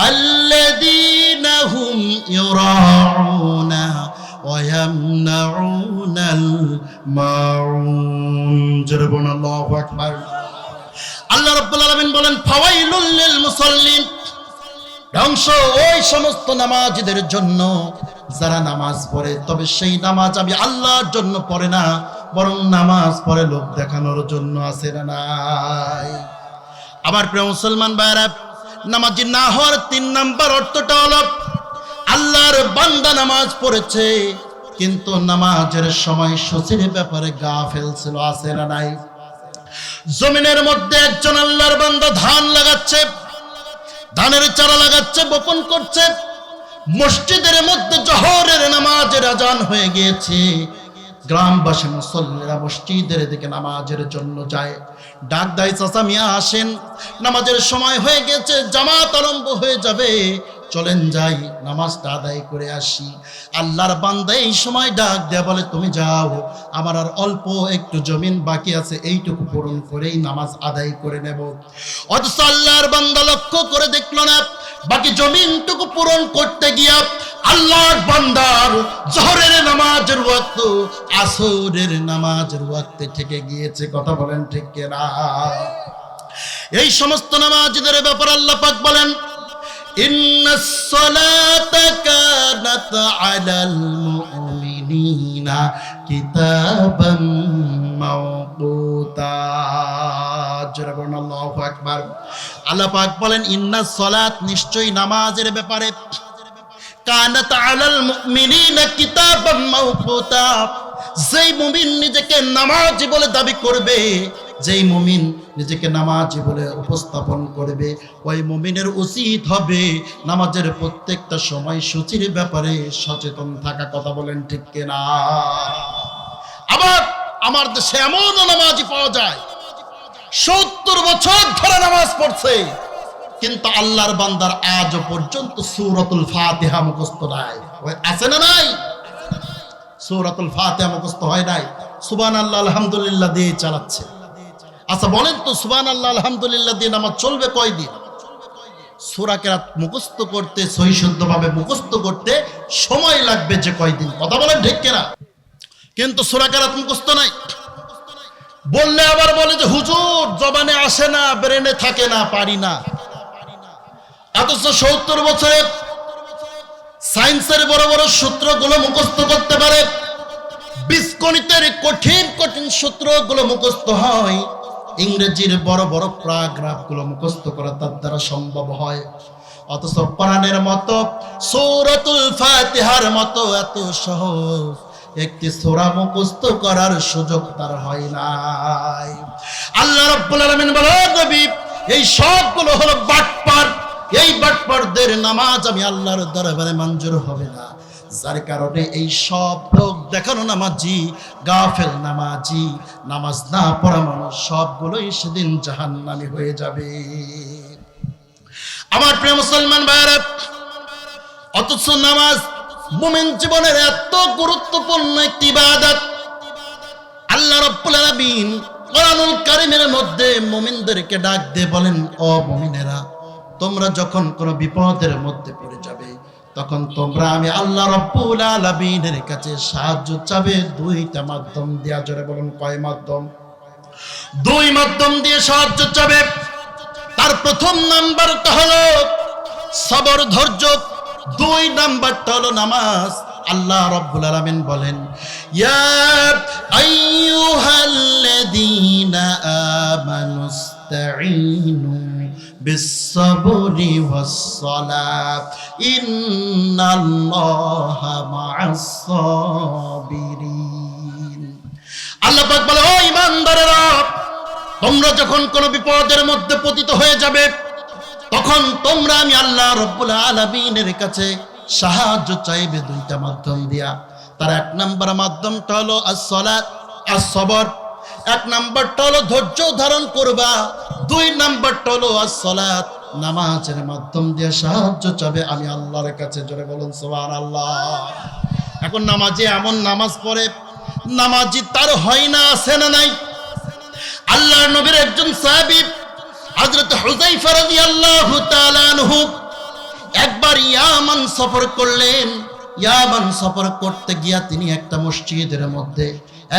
আল্লাযীনা হুম ইউরাউনা ওয়া ইয়ামনাউনাল মাউন। জোরে বলুন আল্লাহু আকবার। আল্লাহ রাব্বুল আলামিন বলেন, ফাওয়াইলুল লিল মুসাল্লিন, ধ্বংস ওই সমস্ত নামাজীদের জন্য যারা নামাজ পড়ে, তবে সেই নামাজ আমি আল্লাহর জন্য পড়ে না, বরং নামাজ পড়ে লোক দেখানোর জন্য। আছে না নাই? আবার প্রিয় মুসলমান ভাইরা, নামাজি না হওয়ার 3 নাম্বার অর্থটা হলো, আল্লাহর বান্দা নামাজ পড়েছে কিন্তু নামাজের সময় সূচির ব্যাপারে গাফেল ছিল। আছে না নাই? জমিনের মধ্যে একজন আল্লাহর বান্দা ধান লাগাচ্ছে, ধানের চারা লাগাচ্ছে, বপন করছে, মসজিদের মধ্যে জোহরের নামাজের আজান হয়ে গিয়েছে, গ্রামবাসী মুসল্লিরা মসজিদের দিকে নামাজের জন্য যায়, ডাক দেয়, চাচা মিয়া আসেন, নামাজের সময় হয়ে গেছে, জামাত আরম্ভ হয়ে যাবে, চলেন যাই নামাজটা আদায় করে আসি। আল্লাহর বান্দা এই সময় ডাক দেয়া বলে, তুমি যাও, আমার আর অল্প একটু জমিন বাকি আছে, এইটুকু পূরণ করেই নামাজ আদায় করে নেব। অথচ আল্লাহর বান্দা লক্ষ্য করে দেখলো না, বাকি জমিনটুকু পূরণ করতে গিয়া আল্লাহর বান্দার জোহরের নামাজের ওয়াক্ত আসরের নামাজের ওয়াক্তে থেকে গিয়েছে। কথা বলেন ঠিক কিনা? এই সমস্ত নামাজীদের ব্যাপারে আল্লাহ পাক বলেন, ইন্নাস সালাতা কানাত আলাল মুমিনিনা কিতাবাম মাওকুতা। জোরে বলুন আল্লাহু আকবার। আল্লাহ পাক বলেন, ইন্নাস সালাত, নিশ্চয়ই নামাজের ব্যাপারে, কানাত আলাল মুমিনিনা কিতাবাম মাওকুতা, যেই মুমিন নিজেকে নামাজি বলে দাবি করবে, যেই মুমিন নিজেকে নামাজি বলে উপস্থাপন করবে, ওই মুমিনের উচিত হবে নামাজের প্রত্যেকটা সময় সূচির ব্যাপারে সচেতন থাকা। কথা বলেন ঠিক কিনা? আবার আমার দেশে এমন নামাজি পাওয়া যায় 70 বছর ধরে নামাজ পড়ছে, কিন্তু আল্লাহর বান্দার আজও পর্যন্ত সূরাতুল ফাতিহা মুখস্থ নাই। আছে না নাই? সূরাতুল ফাতিহা মুখস্থ হয় নাই, সুবহানাল্লাহ আলহামদুলিল্লাহ দিয়ে চালাচ্ছে। আচ্ছা বলেন তো, সুবহানাল্লাহ আলহামদুলিল্লাহ দিয়ে নামাজ চলবে কয়দিন? সূরা কেরাত মুখস্থ করতে, সহি শুদ্ধভাবে মুখস্থ করতে সময় লাগবে যে কয়দিন। কথা বলেন ঠিক কিনা? কিন্তু সূরা কেরাত মুখস্থ নাই, বললে আবার বলে যে হুজুর জবানে আসে না, ব্রেনে থাকে না, পারি না। অথচ 70 বছরে সায়েন্সের বড় বড় সূত্রগুলো মুখস্থ করতে পারে, বীজগণিতের কঠিন কঠিন সূত্রগুলো মুখস্থ হয়, ইংরেজির বড় বড় প্যারাগ্রাফগুলো মুখস্থ করা তার দ্বারা সম্ভব হয়। অথচ কোরআনের মতো সূরাতুল ফাতিহার মতো এত সহজ একটি সূরা মুখস্থ করার সুযোগ তার হয় নাই। আল্লাহ রাব্বুল আলামিন বলেন, নবী এই সবগুলো হলো বাটপার, এই বাটপারদের নামাজ আমি আল্লাহর দরবারে মঞ্জুর হবে না। যার কারণে এই সব লোক দেখানো নামাজি, গাফেল নামাজি, নামাজ না পড়া মানুষ সবগুলোই সেদিন জাহান্নামী হয়ে যাবে। আমার প্রিয় মুসলমান ভাইরা, অথচ নামাজ মুমিন জীবনের এত গুরুত্বপূর্ণ একটি ইবাদত। আল্লাহ রাব্বুল আলামিন কোরআনুল কারীমের মধ্যে মুমিনদেরকে ডাক দিয়ে বলেন, ও মুমিনেরা, তোমরা যখন কোনো বিপদের মধ্যে পড়ে যাবে তখন তোমরা আমি আল্লাহ রাব্বুল আলামিনের কাছে সাহায্য চাবে দুইটা মাধ্যম দিয়া। জোরে বলুন, কয় মাধ্যম? দুই মাধ্যম দিয়ে সাহায্য চাবে। তার প্রথম নাম্বারটা হলো সবর, ধৈর্য। দুই নাম্বারটা হলো নামাজ। আল্লাহ রাব্বুল আলামিন বলেন, ইয়া আইয়ুহাল্লাযীনা আমানুস্তাঈনু বিস-সাবরি ওয়াস-সালাত ইন্নাল্লাহা মা'আস-সাবিরিন। আল্লাহ পাক বলে, ও ঈমানদারেরা, তোমরা যখন কোনো বিপদের মধ্যে পতিত হয়ে যাবে তখন তোমরা আমি আল্লাহ রাব্বুল আলামিনের কাছে সাহায্য চাইবে দুইটা মাধ্যম দিয়া। তার এক নাম্বার মাধ্যমটা হলো আস-সালাত, আস-সবর। এক নাম্বারটা হলো ধৈর্য ধারণ করবা, দুই নাম্বারটা হলো আস-সালাত, নামাজের মাধ্যম দিয়ে সাহায্য চাবে আমি আল্লাহর কাছে। জোরে বলুন সুবহানাল্লাহ। এখন নামাজে এমন নামাজ পড়ে নামাজি তার হয় না, আছে না নাই? আল্লাহর নবীর একজন সাহাবী হযরত হুযায়ফা রাদিয়াল্লাহু তাআলা আনহু একবার ইয়ামান সফর করলেন। ইয়ামান সফর করতে গিয়া তিনি একটা মসজিদের মধ্যে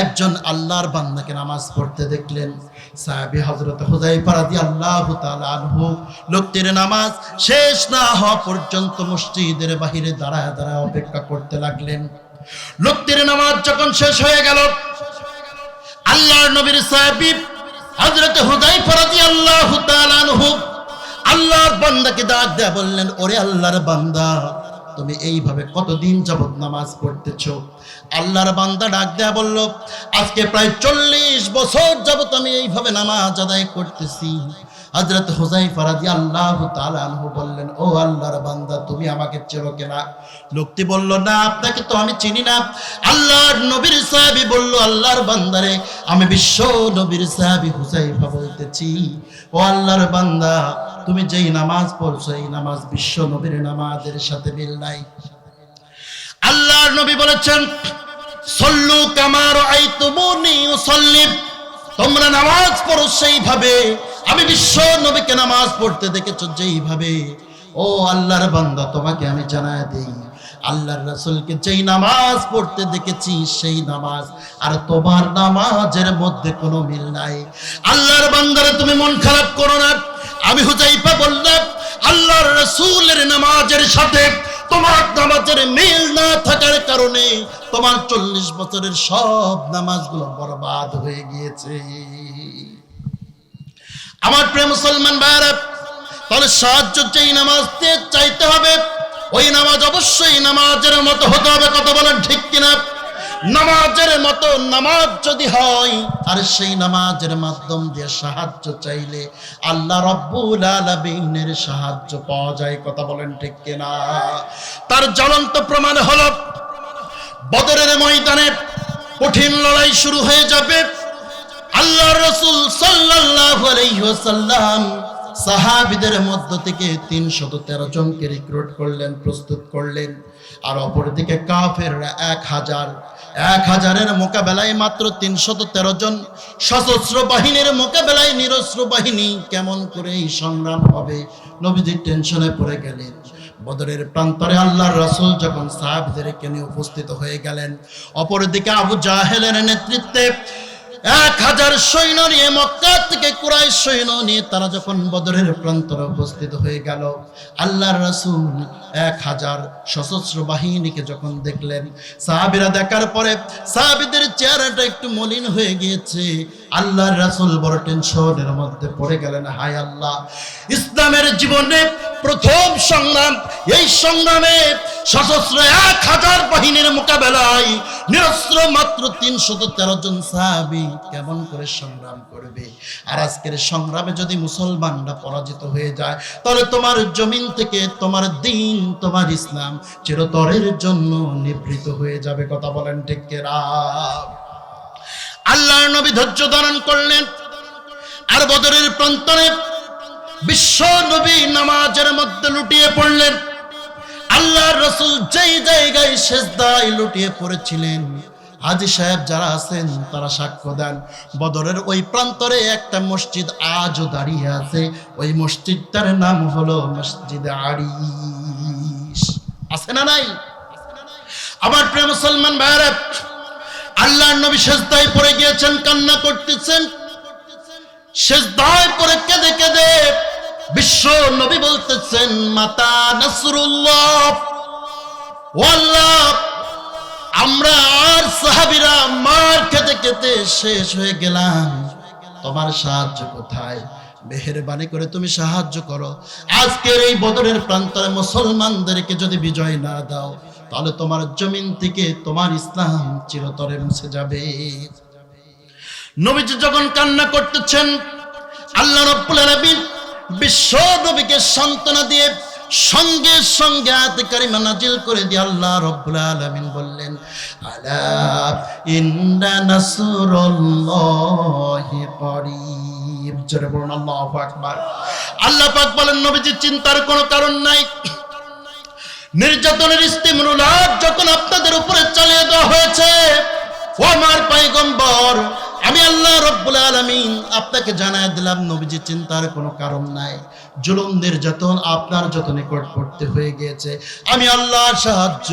একজন আল্লাহর বান্দাকে নামাজ পড়তে দেখলেন। সাহাবী হযরত হুযায়ফা রাদিয়াল্লাহু তাআলা আনহু লোকটির নামাজ শেষ না হওয়া পর্যন্ত মসজিদের বাহিরে দাঁড়ায় দাঁড়ায় অপেক্ষা করতে লাগলেন। লোকটির নামাজ যখন শেষ হয়ে গেল, আল্লাহর নবীর সাহাবী হযরত হুযায়ফা রাদিয়াল্লাহু তাআলা আনহু আল্লাহর বান্দাকে ডাক দেয়া বললেন, ওরে আল্লাহর বান্দা, তুমি এইভাবে কতদিন যাবত নামাজ পড়তেছো? আল্লাহর বান্দা ডাক দেয়া বলল, আজকে প্রায় 40 বছর যাবত আমি এইভাবে নামাজ আদায় করতেছি। হযরত হুযায়ফা রাদিয়াল্লাহু তাআলা আনহু বললেন, ও আল্লাহর বান্দা, তুমি আমাকে চেনো কিনা? লোকটি বলল, না, আপনাকে তো আমি চিনি না। আল্লাহর নবীর সাহাবী বলল, আল্লাহর বান্দারে, আমি বিশ্ব নবীর সাহাবী হুযায়ফা বলতেছি। ও আল্লাহর বান্দা, তুমি যেই নামাজ পড়ছো এই নামাজ বিশ্ব নবীর নামাজের সাথে মিল নাই। আল্লাহর নবী বলেছেন, সল্লু কামা রাআইতুমুনি উসাল্লি, তোমরা নামাজ পড়ো সেইভাবে আমি বিশ্ব নবীকে নামাজ পড়তে দেখেছো যেইভাবে। ও আল্লাহর বান্দা, তোমাকে আমি জানায় দেই, আল্লাহর রাসূলকে যেই নামাজ পড়তে দেখেছি সেই নামাজ আর তোমার নামাজের মধ্যে কোনো মিল নাই। আল্লাহর বান্দারে, তুমি মন খারাপ করো না। আমি হুযায়ফা বললাম, আল্লাহর রাসূলের নামাজের সাথে তোমার নামাজের মিল না থাকার কারণে তোমার 40 বছরের সব নামাজগুলো বরবাদ হয়ে গিয়েছে। আমার প্রিয় মুসলমান ভাইরা, তাহলে সাহায্য যেই নামাজতে চাইতে হবে ওই নামাজ অবশ্যই নামাজের মতো হতে হবে। কথা বলেন ঠিক কিনা? নামাজের মতো নামাজ যদি হয় আর সেই নামাজের মাধ্যম দিয়ে সাহায্য চাইলে আল্লাহ রাব্বুল আলামিনের সাহায্য পাওয়া যায়। কথা বলেন ঠিক কিনা? তার জ্বলন্ত প্রমাণ হলো বদরের ময়দানে কঠিন লড়াই শুরু হয়ে যাবে। আল্লাহর রাসূল সাল্লাল্লাহু আলাইহি ওয়াসাল্লাম সাহাবীদের মধ্য থেকে 313 জনকে রিক্রুট করলেন, প্রস্তুত করলেন। আর অপরদিকে কাফেররা 1000-এর মোকাবেলায় মাত্র 313 জন। সশস্ত্র বাহিনীর মোকাবেলায় নিরস্ত্র বাহিনী কেমন করে এই সংগ্রাম হবে? নবীজি টেনশনে পড়ে গেলেন। বদরের প্রান্তরে আল্লাহর রাসূল যখন সাহাবীদেরকে নিয়ে উপস্থিত হয়ে গেলেন, অপরদিকে আবু জাহেলের নেতৃত্বে 1000 সৈন্য নিয়ে, মক্কা থেকে কুরাইশ সৈন্য নিয়ে তারা যখন বদরের প্রান্তরে উপস্থিত হয়ে গেল, আল্লাহর রাসূল 1000 সশস্ত্র বাহিনীকে যখন দেখলেন, সাহাবীরা দেখার পরে সাহাবীদের চেহারাটা একটু মলিন হয়ে গিয়েছে। আল্লাহর রাসূল বড় টেনশনের মধ্যে পড়ে গেলেন। হায় আল্লাহ, ইসলামের জীবনে প্রথম সংগ্রাম, এই সংগ্রামে সশস্ত্র 1000 বাহিনীর মোকাবেলায় নিরস্ত্র মাত্র 313 জন সাহাবী কেমন করে সংগ্রাম করবে? আর আজকের সংগ্রামে যদি মুসলমানরা পরাজিত হয়ে যায়, তাহলে তোমার জমিন থেকে তোমার দিন, তোমার ইসলাম চিরতরের জন্য নিবৃত হয়ে যাবে। কথা বলেন ঠিক কিনা? আল্লাহর নবী ধৈর্য ধারণ করলেন। আর বদরের প্রান্তরে বিশ্ব নবী নামাজের মধ্যে লুটিয়ে পড়লেন। আল্লাহর রাসূল যেই জায়গায় সিজদায় লুটিয়ে পড়েছিলেন, হাজী সাহেব যারা আছেন তারা সাক্ষ্য দেন, বদরের ওই প্রান্তরে একটা মসজিদ আজও দাঁড়িয়ে আছে। ওই মসজিদটার নাম হলো মসজিদে আরিশ। আছে না নাই? আমার প্রিয় মুসলমান ভাইরা, আল্লাহর নবী সিজদায় পড়ে গিয়েছেন, কান্না করতেছেন। সিজদায় পড়ে কেঁদে কেঁদে বিশ্ব নবী বলতেছেন, মাতা নাসরুল্লাহ, ও আল্লাহ, আমরা আর সাহাবীরা মার খেতে খেতে শেষ হয়ে গেলাম, তোমার সাহায্য কোথায়? মেহেরবানি করে তুমি সাহায্য করো। আজকের এই বদরের প্রান্তরে মুসলমানদেরকে যদি বিজয় না দাও, তাহলে তোমার জমিন থেকে তোমার ইসলাম চিরতরে মুছে যাবে। নবীজি যখন কান্না করতেছেন, আল্লাহ রাব্বুল আলামিন বিশ্ব নবীকে সান্ত্বনা দিয়ে সঙ্গে সঙ্গে আয়াত কারিমা নাজিল করে দিয়ে আল্লাহ রাব্বুল আলামিন বললেন, আলা ইন্না নাসরুল্লাহি করিব। জোরে বলুন আল্লাহু আকবার। আল্লাহ পাক বলেন, নবীজি চিন্তার কোনো কারণ নাই। নির্যাতনের ইস্তিমরুলাত যখন আপনাদের উপরে চালিয়ে দেওয়া হয়েছে, ও আমার পয়গম্বর, আমি আল্লাহ রাব্বুল আলামিন আপনাকে জানায় দিলাম, নবীজি চিন্তার কোনো কারণ নাই। জুলুম নির্যাতন আপনার যত নিকটবর্তী হয়ে গিয়েছে, আমি আল্লাহর সাহায্য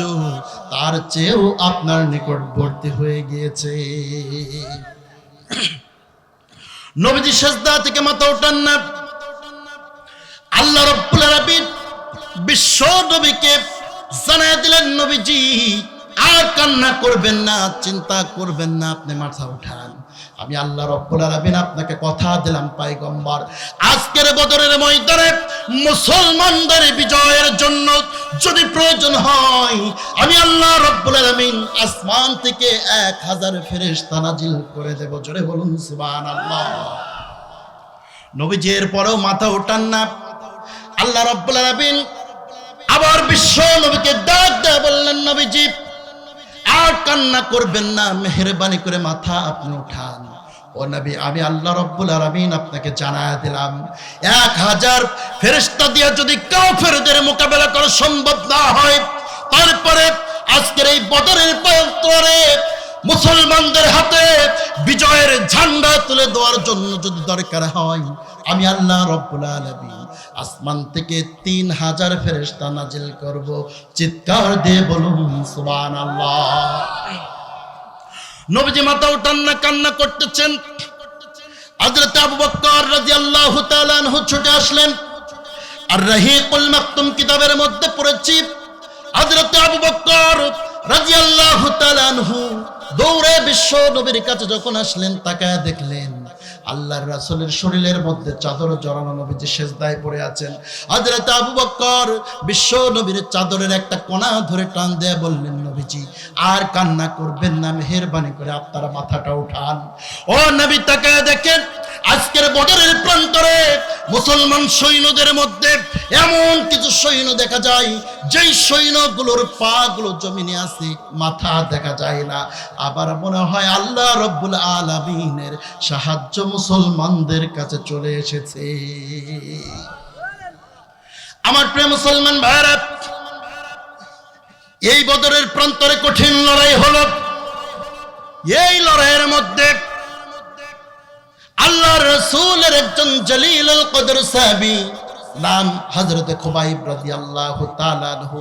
তার চেয়েও আপনার নিকটবর্তী হয়ে গিয়েছে। নবীজি সিজদা থেকে মাথা ওঠান না। আল্লাহ রাব্বুল আলামিন বিশ্ব নবীকে জানায় দিলেন, নবীজি আর কান্না করবেন না, চিন্তা করবেন না, আপনি মাথা উঠান। আমি আল্লাহ রাব্বুল আলামিন আপনাকে কথা দিলাম পয়গম্বর, আজকের বদরের ময়দানে মুসলমানদের বিজয়ের জন্য যদি প্রয়োজন হয়, আমি আল্লাহ রাব্বুল আলামিন আসমান থেকে 1000 ফেরেশতা নাজিল করে দেব। জোরে বলুন সুবহানাল্লাহ। নবীজি এর পরেও মাথা উঠান না। আল্লাহ রাব্বুল আলামিন আবার বিশ্ব নবীকে ডাক দিয়ে বললেন, নবীজি আর কান্না করবেন না, মেহেরবানি করে মাথা আপনি উঠান। ও নবী, আমি আল্লাহ রাব্বুল আলামিন আপনাকে জানায় দিলাম, 1000 ফেরেশতা দিয়ে যদি কাফেরদের মোকাবেলা করা সম্ভব না হয়, তারপরে আজকের এই বদরের প্রান্তরে মুসলমানদের হাতে বিজয়ের ঝান্ডা তুলে দেওয়ার জন্য যদি দরকার হয়, আমি আল্লাহ রাব্বুল আলামিন আসমান থেকে 3000 ফেরেশতা নাজিল করব। চিৎকার দিয়ে বলুন সুবহানাল্লাহ। নবীজি মাথা উঠান না, কান্না করতেছেন। হযরত আবু বকর রাদিয়াল্লাহু তাআলা আনহু ছুটে আসলেন। আর রাহিকুল মাকতুম কিতাবের মধ্যে পড়েছি, হযরত আবু বকর রাদিয়াল্লাহু তাআলা আনহু দৌড়ে বিশ্ব নবীর কাছে যখন আসলেন, তাকায় দেখলেন আল্লাহর রাসূলের শরীরের মধ্যে চাদর জড়ানো, নবীজি সিজদায় পড়ে আছেন। হযরত আবু বকর বিশ্ব নবীর চাদরের একটা কোণা ধরে টান দিয়ে বললেন, নবীজি আর কান্না করবেন না, মেহেরবানি করে আপনারা মাথাটা উঠান। ও নবী, তাকায় দেখেন আজকের বদরের প্রান্তরে মুসলমান সৈন্যদের মধ্যে এমন কিছু সৈন্য দেখা যায়, যেই সৈন্যগুলোর পা গুলো জমিনে আছে, মাথা দেখা যায় না। আবার মনে হয় আল্লাহ রাব্বুল আলামিনের সাহায্য মুসলমানদের কাছে চলে এসেছে। আমার প্রিয় মুসলমান ভাইরা, এই বদরের প্রান্তরে কঠিন লড়াই হলো। এই লড়াইয়ের মধ্যে আল্লাহর রাসূলের একজন জলিলুল কদর সাহাবী, নাম হযরত খুবাইব রাদিয়াল্লাহু তাআলা আনহু।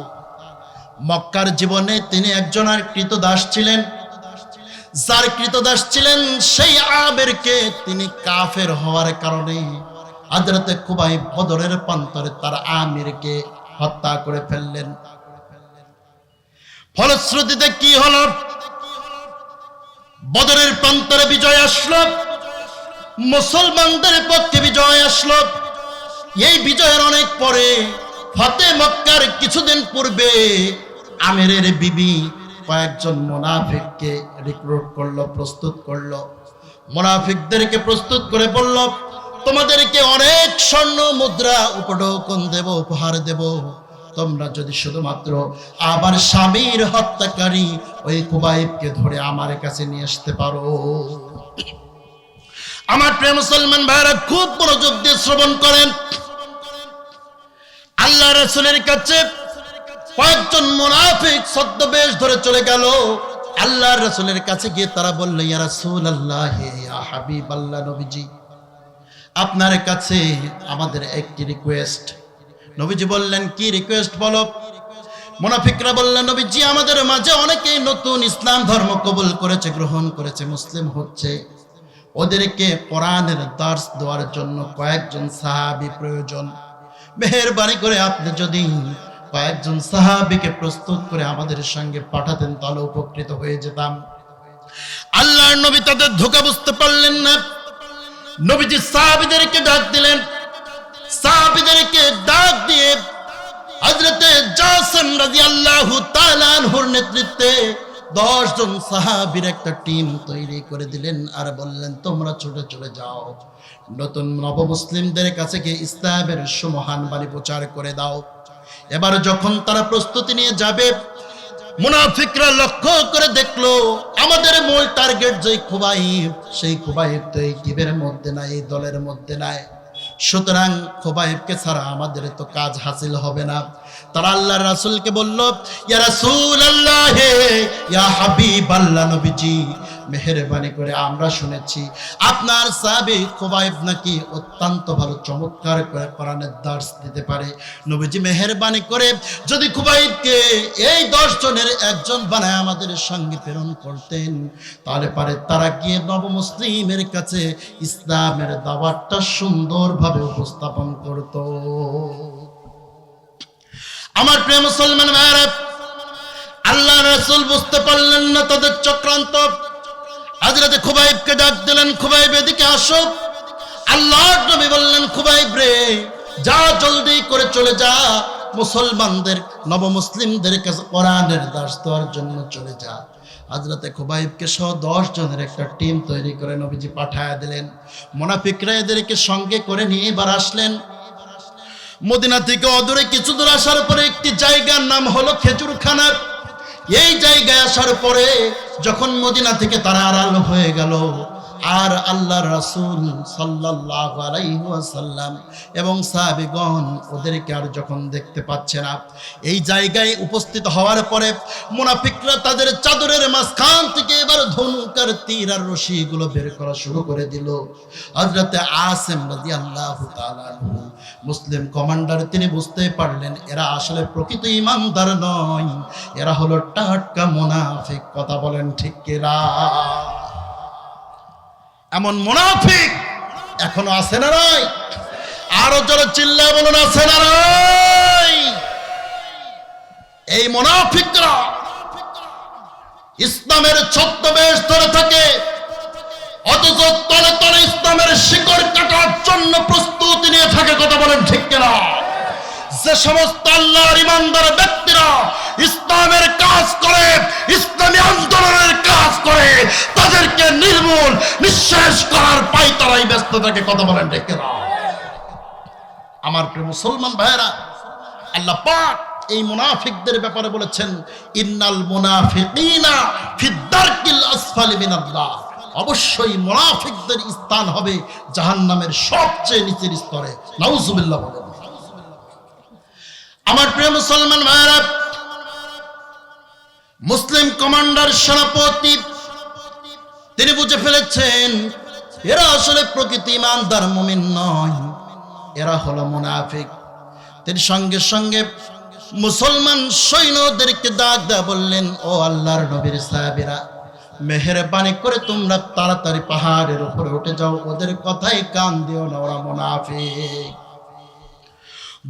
মক্কার জীবনে তিনি একজন আর কৃতদাস ছিলেন, যার কৃতদাস ছিলেন সেই আমেরকে তিনি কাফের হওয়ার কারণে হযরতে খুবাইব বদরের প্রান্তরে তার আমিরকে হত্যা করে ফেললেন। ফলশ্রুতিতে কি হলো? বদরের প্রান্তরে বিজয় আসলো, মুসলমানদের পক্ষে বিজয় আসলো। এই বিজয়ের অনেক পরে ফতে মক্কার কিছুদিন পূর্বে আমিরের বিবি কয়েকজন মুনাফিককে রিক্রুট করলো, প্রস্তুত করলো। মুনাফিকদেরকে প্রস্তুত করে বলল, তোমাদেরকে অনেক স্বর্ণ মুদ্রা উপঢৌকন দেব, উপহার দেব, তোমরা যদি শুধুমাত্র আমার স্বামীর হত্যাকারী ওই খুবাইবকে ধরে আমার কাছে নিয়ে আসতে পারো। আমার প্রিয় মুসলমান ভাইরা খুব মনোযোগ দিয়ে শ্রবণ করেন। আল্লাহ রাসূলের কাছে কয়েকজন মুনাফিক ছদ্মবেশ ধরে চলে গেল। আল্লাহর রাসূলের কাছে গিয়ে তারা বলল, ইয়া রাসূলুল্লাহ, ইয়া হাবিবাল্লাহ, নবীজি আপনার কাছে আমাদের একটি রিকোয়েস্ট। নবীজি বললেন, কি রিকোয়েস্ট বলো? মুনাফিকরা বললেন, নবীজি আমাদের মাঝে অনেকেই নতুন ইসলাম ধর্ম কবুল করেছে, গ্রহণ করেছে, মুসলিম হচ্ছে। ওদেরকে কোরআনের দার্স দেওয়ার জন্য কয়েকজন সাহাবী প্রয়োজন। মেহেরবানি করে আপনি যদি কয়েকজন সাহাবীকে প্রস্তুত করে আমাদের সঙ্গে পাঠাতেন তাহলে উপকৃত হয়ে যেতাম। আল্লাহর নবী তাদের ধোঁকা বুঝতে পারলেন না। নবীজি সাহাবীদেরকে ডাক দিলেন। সাহাবীদেরকে ডাক দিয়ে হযরতে জাসম রাদিয়াল্লাহু তাআলা আনহুর নেতৃত্বে 10 জন সাহাবীর একটা টিম তৈরি করে দিলেন আর বললেন, তোমরা ছুটে চলে যাও, নতুন নবমুসলিমদের কাছে গিয়ে ইসলামের সুমহান বাণী প্রচার করে দাও। এবার যখন তারা প্রস্তুতি নিয়ে যাবে, মুনাফিকরা লক্ষ্য করে দেখলো আমাদের মূল টার্গেট যে খুবাইব, সেই খুবাইব তো এই টিমের মধ্যে নাই, এই দলের মধ্যে নাই। সুতরাং খুবাইবকে ছাড়া আমাদের তো কাজ হাসিল হবে না। তারা আল্লাহর রাসূলকে বলল, ইয়া রাসূলুল্লাহ, ইয়া হাবিবাল্লাহ, নবীজি মেহেরবানি করে আমরা শুনেছি আপনার সাহাবী খুবাইব নাকি অত্যন্ত ভালো চমৎকার করে কোরআনের দার্স দিতে পারে। নবীজি মেহেরবানি করে যদি খুবাইবকে এই 10 জনের একজন বানায় আমাদের সঙ্গে প্রেরণ করতেন, তাহলে পারে তারা গিয়ে নবমুসলিমের কাছে ইসলামের দাওয়াতটা সুন্দরভাবে উপস্থাপন করত। আমার প্রিয় মুসলমান ভাইরা, আল্লাহ রাসূল বুঝতে পারলেন না তাদের চক্রান্ত। হযরতে খুবাইবকে ডাক দিলেন, খুবাইব এদিকে আসো। আল্লাহর নবী বললেন, খুবাইব রে, যা জলদি করে চলে যা, মুসলমানদের নবমুসলিমদের কাছে কোরআনের দাস দেওয়ার জন্য চলে যা। হযরতে খুবাইবকে সহ 10 জনের একটা টিম তৈরি করে নবীজি পাঠায়া দিলেন। মুনাফিকরা এদেরকে সঙ্গে করে নিয়ে এবার আসলেন। মদিনা থেকে অদূরে কিছু দূর আসার পরে একটি জায়গার নাম হলো খেজুরখানা। এই জায়গায় আসার পরে যখন মদিনা থেকে তারা আড়াল হয়ে গেল, আর আল্লাহর রাসূল সাল্লাল্লাহু আলাইহি ওয়াসাল্লাম এবং সাহাবীগণ ওদেরকে আর যখন দেখতে পাচ্ছে না, এই জায়গায় উপস্থিত হওয়ার পরে মুনাফিকরা তাদের চাদরের মাঝখান থেকে এবার ধনুক আর তীর আর রশিগুলো বের করা শুরু করে দিল। হযরতে আসিম রাদিয়াল্লাহু তাআলা আনহু মুসলিম কমান্ডার, তিনি বুঝতে পারলেন এরা আসলে প্রকৃত ঈমানদার নয়, এরা হলো টাটকা মুনাফিক। কথা বলেন ঠিক কিনা? এমন মুনাফিক এখনো আছে না নাই? আরো জোরে চিল্লায় বলুন, আছে না নাই? এই মুনাফিকরা ইসলামের ছদ্মবেশ ধরে থাকে, অথচ তলে তলে ইসলামের শিকড় কাটার জন্য প্রস্তুতি নিয়ে থাকে। কথা বলেন ঠিক কিনা? যে সমস্ত আল্লাহর ঈমানদার ব্যক্তিরা ইসলামের কাজ করে, ইসলামী আন্দোলনের কাজ করে, তাদেরকে নির্মূল নিঃশেষ করার পায়তারাই ব্যস্ত থাকে। কথা বলেন ঠিক কিনা? আমার প্রিয় মুসলমান ভাইরা, আল্লাহ পাক এই মুনাফিকদের ব্যাপারে বলেছেন, ইন্নাল মুনাফিকিনা ফিদ দারকিল আসফালি মিনান নার। অবশ্যই মুনাফিকদের স্থান হবে জাহান্নামের সবচেয়ে নিচের স্তরে। নাউজুবিল্লাহ বলেন। আমার প্রিয় মুসলমান ভাইরা, মুসলিম কমান্ডার সেনাপতি তিনি বুঝে ফেলেছেন এরা আসলে প্রকৃত ঈমানদার মুমিন নয়, এরা হলো মুনাফিক। তিনি সঙ্গে সঙ্গে মুসলমান সৈন্যদেরকে ডাক দেয়া বললেন, ও আল্লাহর নবীর সাহাবীরা, মেহেরবানি করে তোমরা তাড়াতাড়ি পাহাড়ের উপরে উঠে যাও, ওদের কথাই কান দিও না, ওরা মুনাফিক।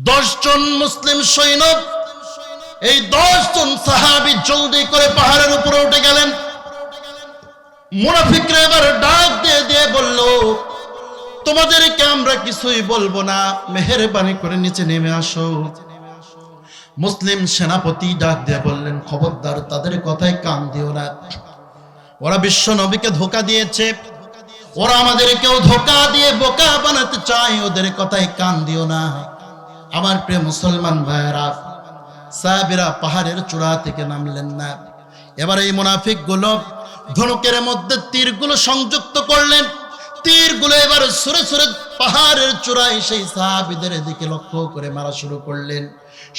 10 জন মুসলিম সৈন্য, এই 10 জন সাহাবী জলদি করে পাহাড়ের উপরে উঠে গেলেন। মুনাফিকরা এবার ডাক দিয়ে দিয়ে বলল, তোমাদেরকে আমরা কিছুই বলবো না, মেহেরবানি করে নিচে নেমে আসো। মুসলিম সেনাপতি ডাক দিয়ে বললেন, খবরদার তাদের কথায় কান দিও না, ওরা বিশ্ব নবীকে ধোঁকা দিয়েছে, ওরা আমাদেরকেও ধোঁকা দিয়ে বোকা বানাতে চায়, ওদের কথায় কান দিও না। আমার প্রিয় মুসলমান ভাইয়েরা, সাহাবীরা পাহাড়ের চূড়া থেকে নামলেন না। এবার এই মুনাফিকগুলো ধনুকের মধ্যে তীরগুলো সংযুক্ত করলেন। তীরগুলো এবার সুরে সুরে পাহাড়ের চূড়ায় সেই সাহাবীদের দিকে লক্ষ্য করে মারা শুরু করলেন।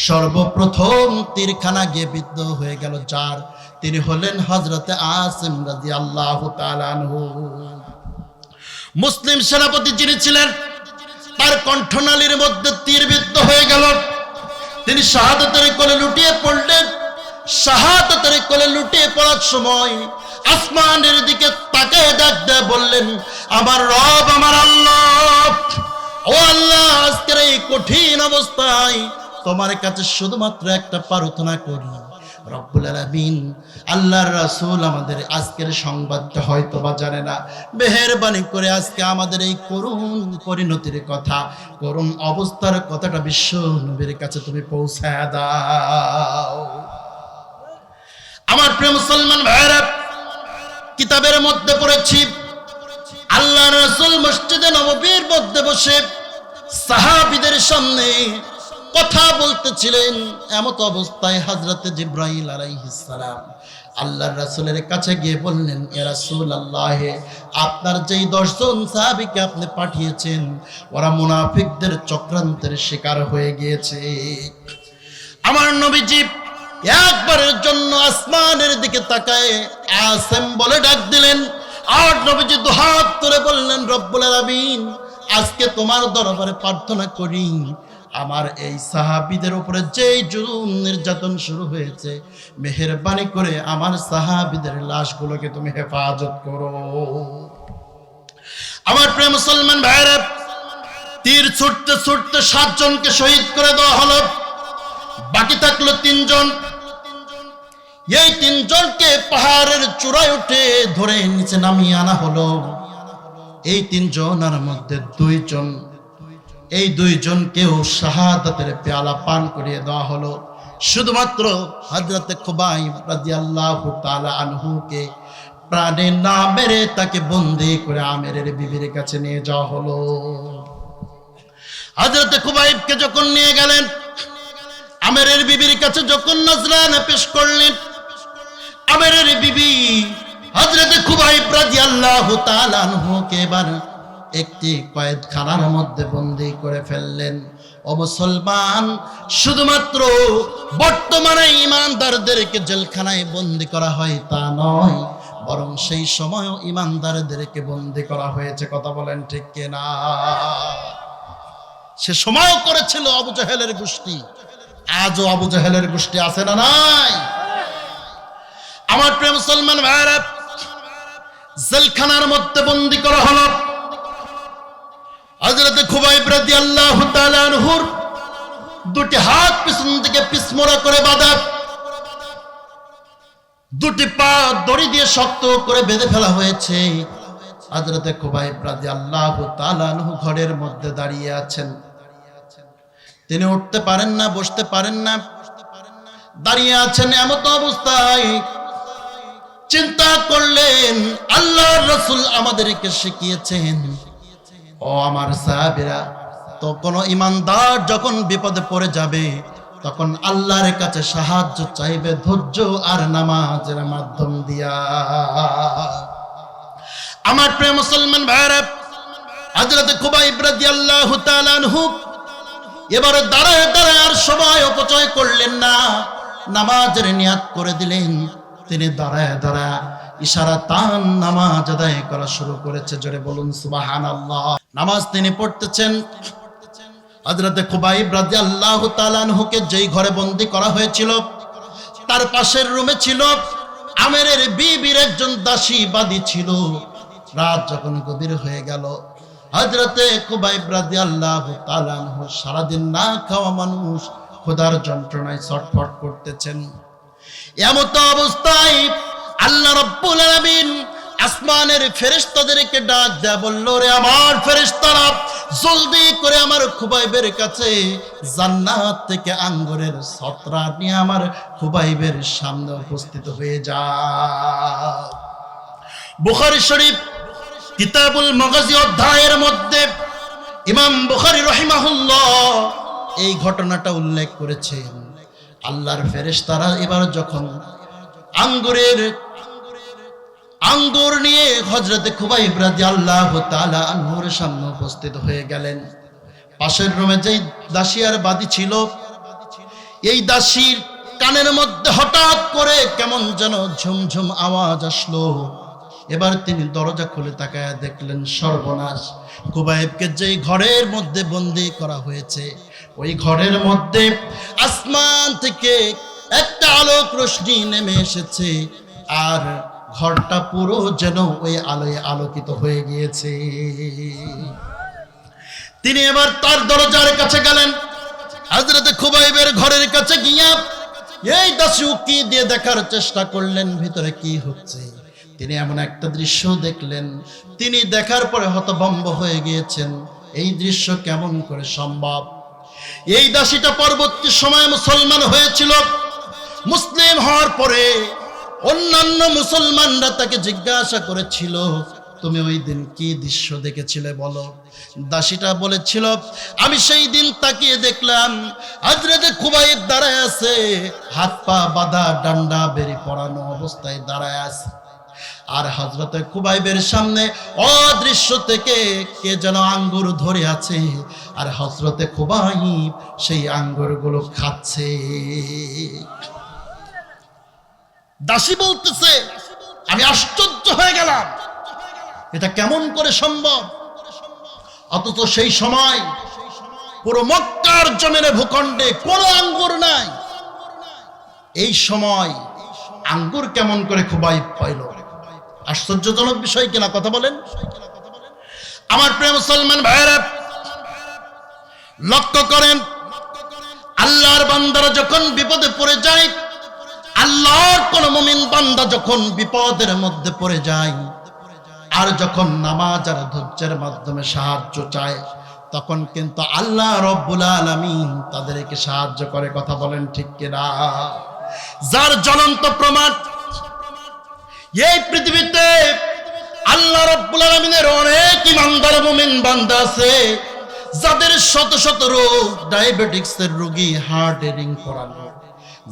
সর্বপ্রথম তীরখানা গিয়ে বিদ্ধ হয়ে গেল যার, তিনি হলেন হযরতে আসিম রাদিয়াল্লাহু তাআলা আনহু। মুসলিম সেনাপতি যিনি ছিলেন, তার কণ্ঠনালীর মধ্যে তীর বিদ্ধ হয়ে গেল। তিনি শাহাদাতের কোলে লুটিয়ে পড়লেন। শাহাদাতের কোলে লুটিয়ে পড়ার সময় আসমানের দিকে তাকিয়ে ডাক দিয়ে বললেন, আমার রব, আমার আল্লাহ, ও আল্লাহ, আজকের এই কঠিন অবস্থায় তোমার কাছে শুধুমাত্র একটা প্রার্থনা করি, রব্বুল আলামিন, আল্লাহর রাসূল আমাদের আজকের সংবাদটা হয়তো বা জানে না, মেহেরবানি করে আজকে আমাদের এই করুণ পরিণতির কথা, করুণ অবস্থার কথাটা বিশ্ব নবীর কাছে তুমি পৌঁছায় দাও। আমার প্রিয় মুসলমান ভাইরা, কিতাবের মধ্যে পড়েছি আল্লাহর রাসূল মসজিদে নববীর মধ্যে বসে সাহাবীদের সামনে কথা বলতেছিলেন। এমত অবস্থায় হযরতে জিবরাইল আলাইহিস সালাম আল্লাহর রাসূলের কাছে গিয়ে বললেন, ইয়া রাসূলুল্লাহ, আপনার যেই 10 জন সাহাবীকে আপনি পাঠিয়েছেন, ওরা মুনাফিকদের চক্রান্তের শিকার হয়ে গিয়েছে। আমার নবীজি একবারের জন্য আসমানের দিকে তাকায় আসিম বলে ডাক দিলেন। আর নবীজি দুহাত তুলে বললেন, রব্বুল আলামিন, আজকে তোমার দরবারে প্রার্থনা করি, আমার এই সাহাবীদের উপরে যেই জুলুম নির্যাতন শুরু হয়েছে, মেহেরবানি করে আমার সাহাবীদের লাশগুলোকে তুমি হেফাজত করো। আমার প্রিয় মুসলমান ভাইরা, তীর ছুটতে ছুটতে 7 জনকে শহীদ করে দেওয়া হলো। বাকি থাকলো 3 জন। এই 3 জনকে পাহাড়ের চূড়ায় উঠে ধরে নিচে নামিয়ে আনা হলো। এই 3 জনের মধ্যে 2 জন, এই 2 জনকেও শাহাদাতের পেয়ালা পান করিয়ে দেওয়া হলো। শুধুমাত্র হযরতে খুবাইব রাদিয়াল্লাহু তাআলা আনহুকে প্রাণে না মেরে তাকে বন্দী করে আমেরের বিবির কাছে নিয়ে যাওয়া হলো। হযরতে খুবাইবকে যখন নিয়ে গেলেন, আমেরের বিবির কাছে যখন নজরানা পেশ করলেন, আমেরের বিবি হযরতে খুবাইব রাদিয়াল্লাহু তাআলা আনহুকে এবার একটি কয়েদখানার মধ্যে বন্দী করে ফেললেন। ও মুসলমান, শুধুমাত্র বর্তমানে ঈমানদারদেরকে জেলখানায় বন্দী করা হয় তা নয়, বরং সেই সময়ও ঈমানদারদেরকে বন্দী করা হয়েছে। কথা বলেন ঠিক কিনা? সে সময়ও করেছিল আবু জাহেলের গোষ্ঠী। আজও আবু জাহেলের গোষ্ঠী আছে না নাই? আমার প্রিয় মুসলমান ভাইরা, জেলখানার মধ্যে বন্দী করা হলো। হযরতে খুবাইব রাদিয়াল্লাহু তাআলা আনহুর 2টি হাত পিছন থেকে পিছমোড়া করে বাঁধা, 2টি পা দড়ি দিয়ে শক্ত করে বেঁধে ফেলা হয়েছে। হযরতে খুবাইব রাদিয়াল্লাহু তাআলা আনহু ঘরের মধ্যে দাঁড়িয়ে আছেন। তিনি উঠতে পারেন না, বসতে পারেন না, দাঁড়িয়ে আছেন। এমত অবস্থায় চিন্তা করলেন, আল্লাহর রাসূল আমাদেরকে শিখিয়েছেন, ও আমার সাহাবীরা, তো কোনো ঈমানদার যখন বিপদে পড়ে যাবে তখন আল্লাহর কাছে সাহায্য চাইবে ধৈর্য আর নামাজের মাধ্যম দিয়া। আমার প্রিয় মুসলমান ভাইরা, হযরতে খুবাইব রাদিয়াল্লাহু তাআলা আনহু এবারে দাঁড়ায় দাঁড়ায় আর সময় অপচয় করলেন না, নামাজের নিয়াত করে দিলেন। তিনি দাঁড়ায় দাঁড়ায় ইশারাতান নামাজ আদায় করা শুরু করেছে। জোরে বলুন সুবহানাল্লাহ। নামাজ তিনি পড়তেছেন। হযরতে খুবাইব রাদিয়াল্লাহু তাআলা আনহুকে যেই ঘরে বন্দী করা হয়েছিল, তার পাশের রুমে ছিল আমেরের বিবির একজন দাসী বাদী ছিল। রাত যখন গভীর হয়ে গেল, হযরতে খুবাইব রাদিয়াল্লাহু তাআলা আনহু, সারাদিন না খাওয়া মানুষ, ক্ষুধার যন্ত্রণায় ছটফট করতেছেন। এমত অবস্থায় আল্লাহ রাব্বুল আলামিন আসমানের ফেরেশতাদেরকে ডাক দেয়া বলল, রে আমার ফেরেশতারা, জলদি করে আমার খুবাইবের কাছে জান্নাত থেকে আঙ্গুরের ছত্রা নিয়ে আমার খুবাইবের সামনে উপস্থিত হয়ে যা। বুখারী শরীফ কিতাবুল মাগাজি অধ্যায়ের মধ্যে ইমাম বুখারী রাহিমাহুল্লাহ এই ঘটনাটা উল্লেখ করেছেন। আল্লাহর ফেরেশতারা এবার যখন আঙ্গুর নিয়ে হযরতে খুবাইব রাদিয়াল্লাহু তাআলা আনহুর সামনে উপস্থিত হয়ে গেলেন। পাশের রুমে যেই দাসী আর বাদী ছিল, এই দাসীর কানের মধ্যে হঠাৎ করে কেমন যেন ঝুমঝুম আওয়াজ আসলো। এবার তিনি দরজা খুলে তাকায় দেখলেন, সর্বনাশ, খুবাইবকে যেই ঘরের মধ্যে বন্দী করা হয়েছে, ওই ঘরের মধ্যে আসমান থেকে একটা আলোক রশ্মি নেমে এসেছে, আর ঘরটা পুরো যেন ওই আলোয় আলোকিত হয়ে গিয়েছে। তিনি এবার তার দরজার কাছে গেলেন। হযরতে খুবাইবের ঘরের কাছে গিয়া এই দাসী উকি দিয়ে দেখার চেষ্টা করলেন ভিতরে কি হচ্ছে। তিনি এমন একটা দৃশ্য দেখলেন, তিনি দেখার পরে হতভম্ব হয়ে গিয়েছেন। এই দৃশ্য কেমন করে সম্ভব? এই দাসীটা পরবর্তী সময়ে মুসলমান হয়েছিল। মুসলিম হওয়ার পরে অন্যান্য মুসলমানরা তাকে জিজ্ঞাসা করেছিল, তুমি ওই দিন কি দৃশ্য দেখেছিলে বলো? দাসীটা বলেছিল, আমি সেই দিন তাকিয়ে দেখলাম হযরতে খুবাইব দাঁড়ায় আছে, হাত পা বাঁধা, ডান্ডা বেরি পরানো অবস্থায় দাঁড়ায় আছে, আর হযরতে খুবাইবের সামনে অদৃশ্য থেকে কে যেন আঙ্গুর ধরে আছে, আর হযরতে খুবাইব সেই আঙ্গুরগুলো খাচ্ছে। দাসী বলতেছে, আমি আশ্চর্য হয়ে গেলাম, এটা কেমন করে সম্ভব? অথচ সেই সময় পুরো মক্কার জমিনে ভূখণ্ডে কোনো আঙ্গুর নাই। এই সময় আঙ্গুর কেমন করে খুবাইব পাইল? আশ্চর্যজনক বিষয় কিনা, কথা বলেন। আমার প্রিয় মুসলমান ভাইরা, লক্ষ্য করেন, আল্লাহর বান্দারা যখন বিপদে পড়ে যায়, আল্লাহর কোন মুমিন বান্দা যখন বিপদের মধ্যে পড়ে যায়, আর যখন নামাজ আর ধৈর্যের মাধ্যমে সাহায্য চায়, তখন কিন্তু আল্লাহ রব্বুল আলামিন তাদেরকে সাহায্য করে। কথা বলেন ঠিক কিনা? যার জ্বলন্ত প্রমাণ এই পৃথিবীতে আল্লাহ রব্বুল আলামিনের অনেক ইমানদার মুমিন বান্দা আছে, যাদের শত শত রোগ, ডায়াবেটিক্সের রোগী, হার্ট রিং করানো,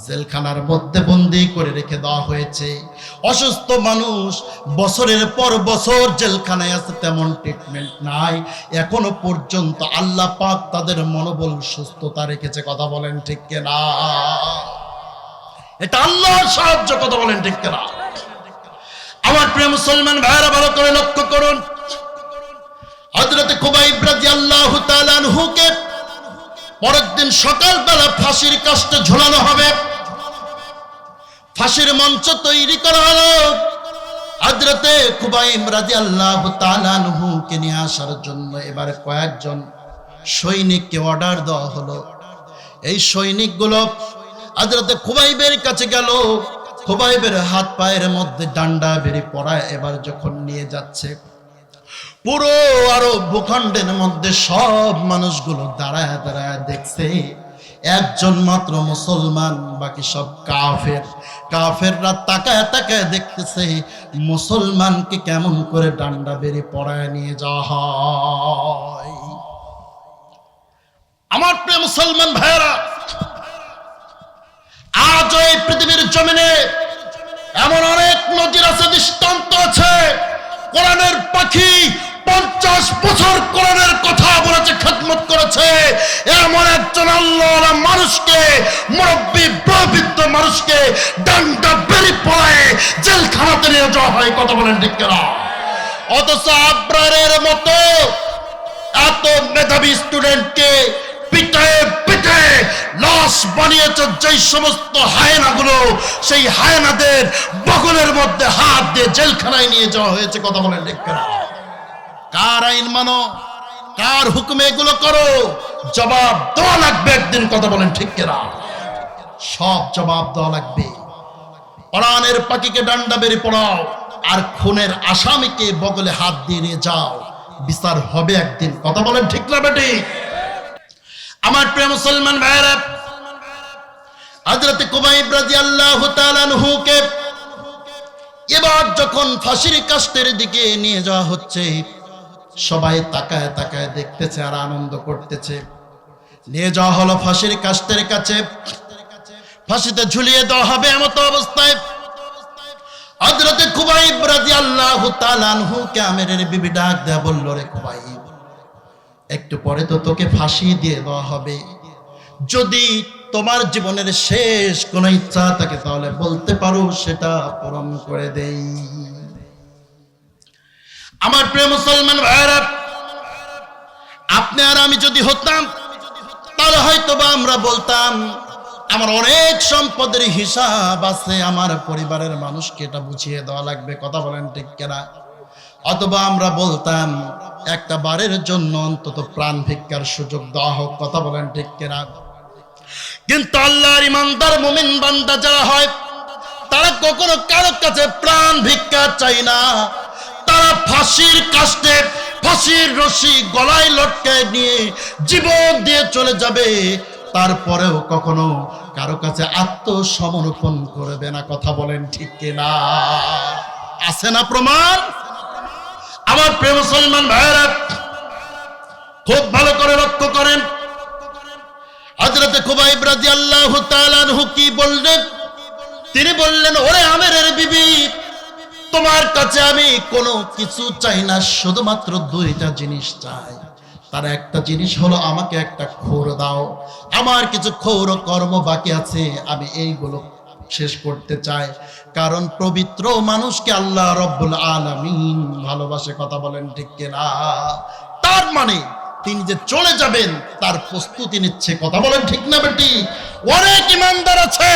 জেলখানার মধ্যে বন্দী করে রেখে দেওয়া হয়েছে। অসুস্থ মানুষ বছরের পর বছর জেলখানায় আছে, তেমন ট্রিটমেন্ট নাই। এখনো পর্যন্ত আল্লাহ পাক তাদের মনোবল সুস্থতা রেখেছে। কথা বলেন ঠিক কিনা? এটা আল্লাহর সাহায্য। কথা বলেন ঠিক কিনা? আমার প্রিয় মুসলমান ভাইরা, ভালো করে লক্ষ্য করুন, হযরতে খুবাইব রাদিয়াল্লাহু তাআলা আনহুকে পরের দিন সকালবেলা ফাঁসির কাস্টে ঝোলানো হবে। ফাঁসির মঞ্চ তৈরি করা হলো। হযরতে খুবাইব রাদিয়াল্লাহু তাআলা আনহুকে নিয়ে আসার জন্য এবারে কয়েকজন সৈনিককে অর্ডার দেওয়া হলো। এই সৈনিকগুলো হযরতে খুবাইবের কাছে গেল। খুবাইবের হাত পায়ের মধ্যে ডান্ডা বেরি পড়ায় এবার যখন নিয়ে যাচ্ছে, পুরো আরব ভূখণ্ডের মধ্যে সব মানুষগুলো দাঁড়ায় দাঁড়ায় দেখছে, একজন মাত্র মুসলমান, বাকি সব কাফের। কাফেররা তাকায় তাকায় দেখতেছে মুসলমানকে কেমন করে ডান্ডা বেরি পড়ায় নিয়ে যাওয়া হয়। আমার প্রিয় মুসলমান ভাইয়েরা, আজ এই পৃথিবীর জমিনে এমন অনেক নজির আছে, দৃষ্টান্ত আছে। কোরআনের পাখি 50 বছর কোরআনের কথা বলেছে, খেদমত করেছে। এমন একজন আল্লাহওয়ালা মানুষকে, মুরব্বী প্রবৃদ্ধ মানুষকে ডান্ডা বেরি পড়ায় জেলখানাতে নিয়ে যাওয়া হয়। কথা বলেন ঠিক কিনা? অথচ আব্রারের মতো এত মেধাবী স্টুডেন্টকে পিটে পিটে লাশ বানিয়েছে যেই সমস্ত হায়নাগুলো, সেই হায়নাদের বগলের মধ্যে হাত দিয়ে জেলখানায় নিয়ে যাওয়া হয়েছে। কথা বলেন ঠিক কিনা? কার আইন মানো, কার হুকুমে এগুলো করো? জবাব দেওয়া লাগবে একদিন। কথা বলেন ঠিক কিনা? সব জবাব দেওয়া লাগবে। কোরআনের পাখিকে ডান্ডা বেরি পড়াও, আর খুনের আসামিকে বগলে হাত দিয়ে নিয়ে যাও, বিচার হবে একদিন। কথা বলেন ঠিক না বেটি? আমার প্রিয় মুসলমান ভাইরা, হযরত কুবাইব রাদিয়াল্লাহু তাআলা আনহুকে এবার যখন ফাঁসির কাস্টের দিকে নিয়ে যাওয়া হচ্ছে, সবাই তাকায় তাকায় দেখতেছে আর আনন্দ করতেছে। নিয়ে যাওয়া হলো ফাঁসির কাস্টের কাছে, ফাঁসিতে ঝুলিয়ে দেওয়া হবে। এমত অবস্থায় হযরত কুবাইব রাদিয়াল্লাহু তাআলা আনহুকে আমেরের বিবি ডাক দেয়া বলল, রে কুবাইব, একটু পরে তো তোকে ফাঁসি দিয়ে দেওয়া হবে। যদি তোমার জীবনের শেষ কোনো ইচ্ছা থাকে তাহলে বলতে পারো, সেটা পূরণ করে দেই। আমার প্রিয় মুসলমান ভাইরা, আপনি আর আমি যদি হতাম তাহলে হয়তো বা আমরা বলতাম আমার অনেক সম্পদের হিসাব আছে, আমার পরিবারের মানুষকে এটা বুঝিয়ে দেওয়া লাগবে। কথা বলেন ঠিক কিনা? অথবা আমরা বলতাম একটা বারের জন্য অন্তত প্রাণ ভিক্ষার সুযোগ দেওয়া হোক। কথা বলেন ঠিক কিনা? কিন্তু আল্লাহর ইমানদার মুমিন বান্দা যারা হয়, তারা কখনো কারো কাছে প্রাণ ভিক্ষা চায় না। তারা ফাঁসির কাস্টে ফাঁসির রশি গলায় লটকায় নিয়ে জীবন দিয়ে চলে যাবে, তারপরেও কখনো কারো কাছে আত্মসমর্পণ করবে না। কথা বলেন ঠিক কিনা? আছে না প্রমাণ? আমার প্রিয় মুসলমান ভাইরা, খুব ভালো করে লক্ষ্য করেন, হযরত কুবাইব রাদিয়াল্লাহু তাআলা আনহু কি বললেন? তিনি বললেন, ওরে আমেরের বিবি, তোমার কাছে আমি কোনো কিছু চাই না, শুধুমাত্র দুইটা জিনিস চাই। তার একটা জিনিস হলো আমাকে একটা খোর দাও। আমার কিছু খোর কর্ম বাকি আছে, আমি এইগুলো শেষ করতে চাই। কারণ পবিত্র মানুষকে আল্লাহ রব্বুল আলামিন ভালোবাসে। কথা বলেন ঠিক কিনা? তার মানে তিনি যে চলে যাবেন তার প্রস্তুতি নিচ্ছে। কথা বলেন ঠিক না বেটি? অনেক ইমানদার আছে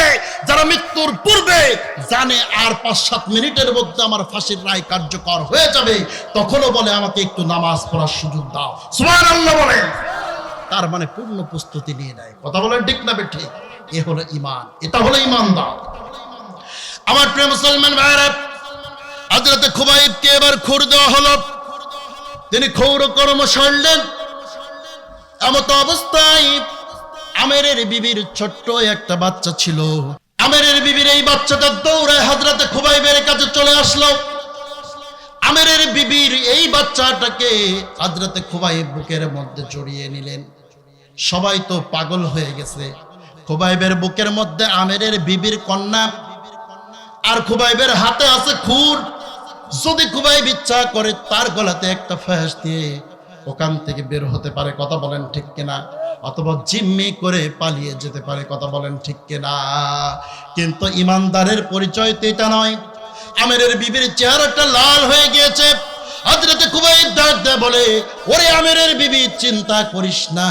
যারা মৃত্যুর পূর্বে জানে আর 5-7 মিনিটের মধ্যে আমার ফাঁসির রায় কার্যকর হয়ে যাবে, তখনও বলে আমাকে একটু নামাজ পড়ার সুযোগ দাও। সুবহানাল্লাহ বলেন। তার মানে পূর্ণ প্রস্তুতি নিয়ে নেয়। কথা বলেন ঠিক না বেটি? এ হলো ঈমান, এটা হলো ঈমানদার। আমার প্রিয় মুসলমান ভাইরা, হযরত খুবাইবকে এবার খুর দেওয়া হলো। তিনি ক্ষৌর কর্ম সারলেন। এমত অবস্থায় আমেরের বিবির ছোট্ট একটা বাচ্চা ছিল। আমেরের বিবির এই বাচ্চাটা দৌড়ায় হযরত খুবাইবের কাছে চলে আসলো। আমেরের বিবির এই বাচ্চাটাকে হযরত খুবাইব বুকের মধ্যে জড়িয়ে নিলেন। সবাই তো পাগল হয়ে গেছে। খুবাইবের বুকের মধ্যে আমেরের বিবির কন্যা, আর খুবাইবের হাতে আছে খুর। যদি খুবাইব ইচ্ছা করে তার গলাতে একটা ফাঁস দিয়ে ওখান থেকে বের হতে পারে। কথা বলেন ঠিক কিনা? অথবা জিম্মি করে পালিয়ে যেতে পারে। কথা বলেন ঠিক কিনা? কিন্তু ইমানদারের পরিচয় তো এটা নয়। আমেরের বিবির চেহারাটা লাল হয়ে গিয়েছে। হযরত খুবাইব ডাক দেয় বলে, ওরে আমেরের বিবি, চিন্তা করিস না,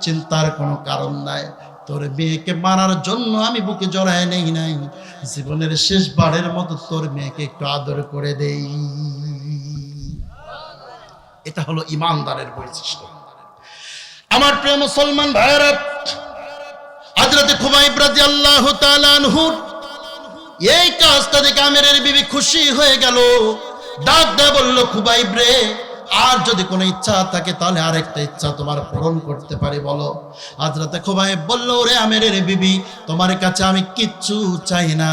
চিন্তার কোনো কারণ নাই। তোর মেয়েকে মারার জন্য আমি বুকে জড়ায় নেই নাই, জীবনের শেষবারের মতো তোর মেয়েকে একটু আদর করে দেই। এটা হলো ইমানদারের বৈশিষ্ট্য। আমার প্রিয় মুসলমান ভাইরা, হযরত খুবাইব রাদিয়াল্লাহু তাআলা আনহু এই কাজটা দেখে আমেরের বিবি খুশি হয়ে গেল। ডাক দেয়া বলল, খুবাইব রে, আর যদি কোনো ইচ্ছা থাকে তাহলে আরেকটা ইচ্ছা তোমার পূরণ করতে পারি, বলো। হযরত খুবাইব বলল, ওরে আমেরের বিবি, তোমার কাছে আমি কিচ্ছু চাই না,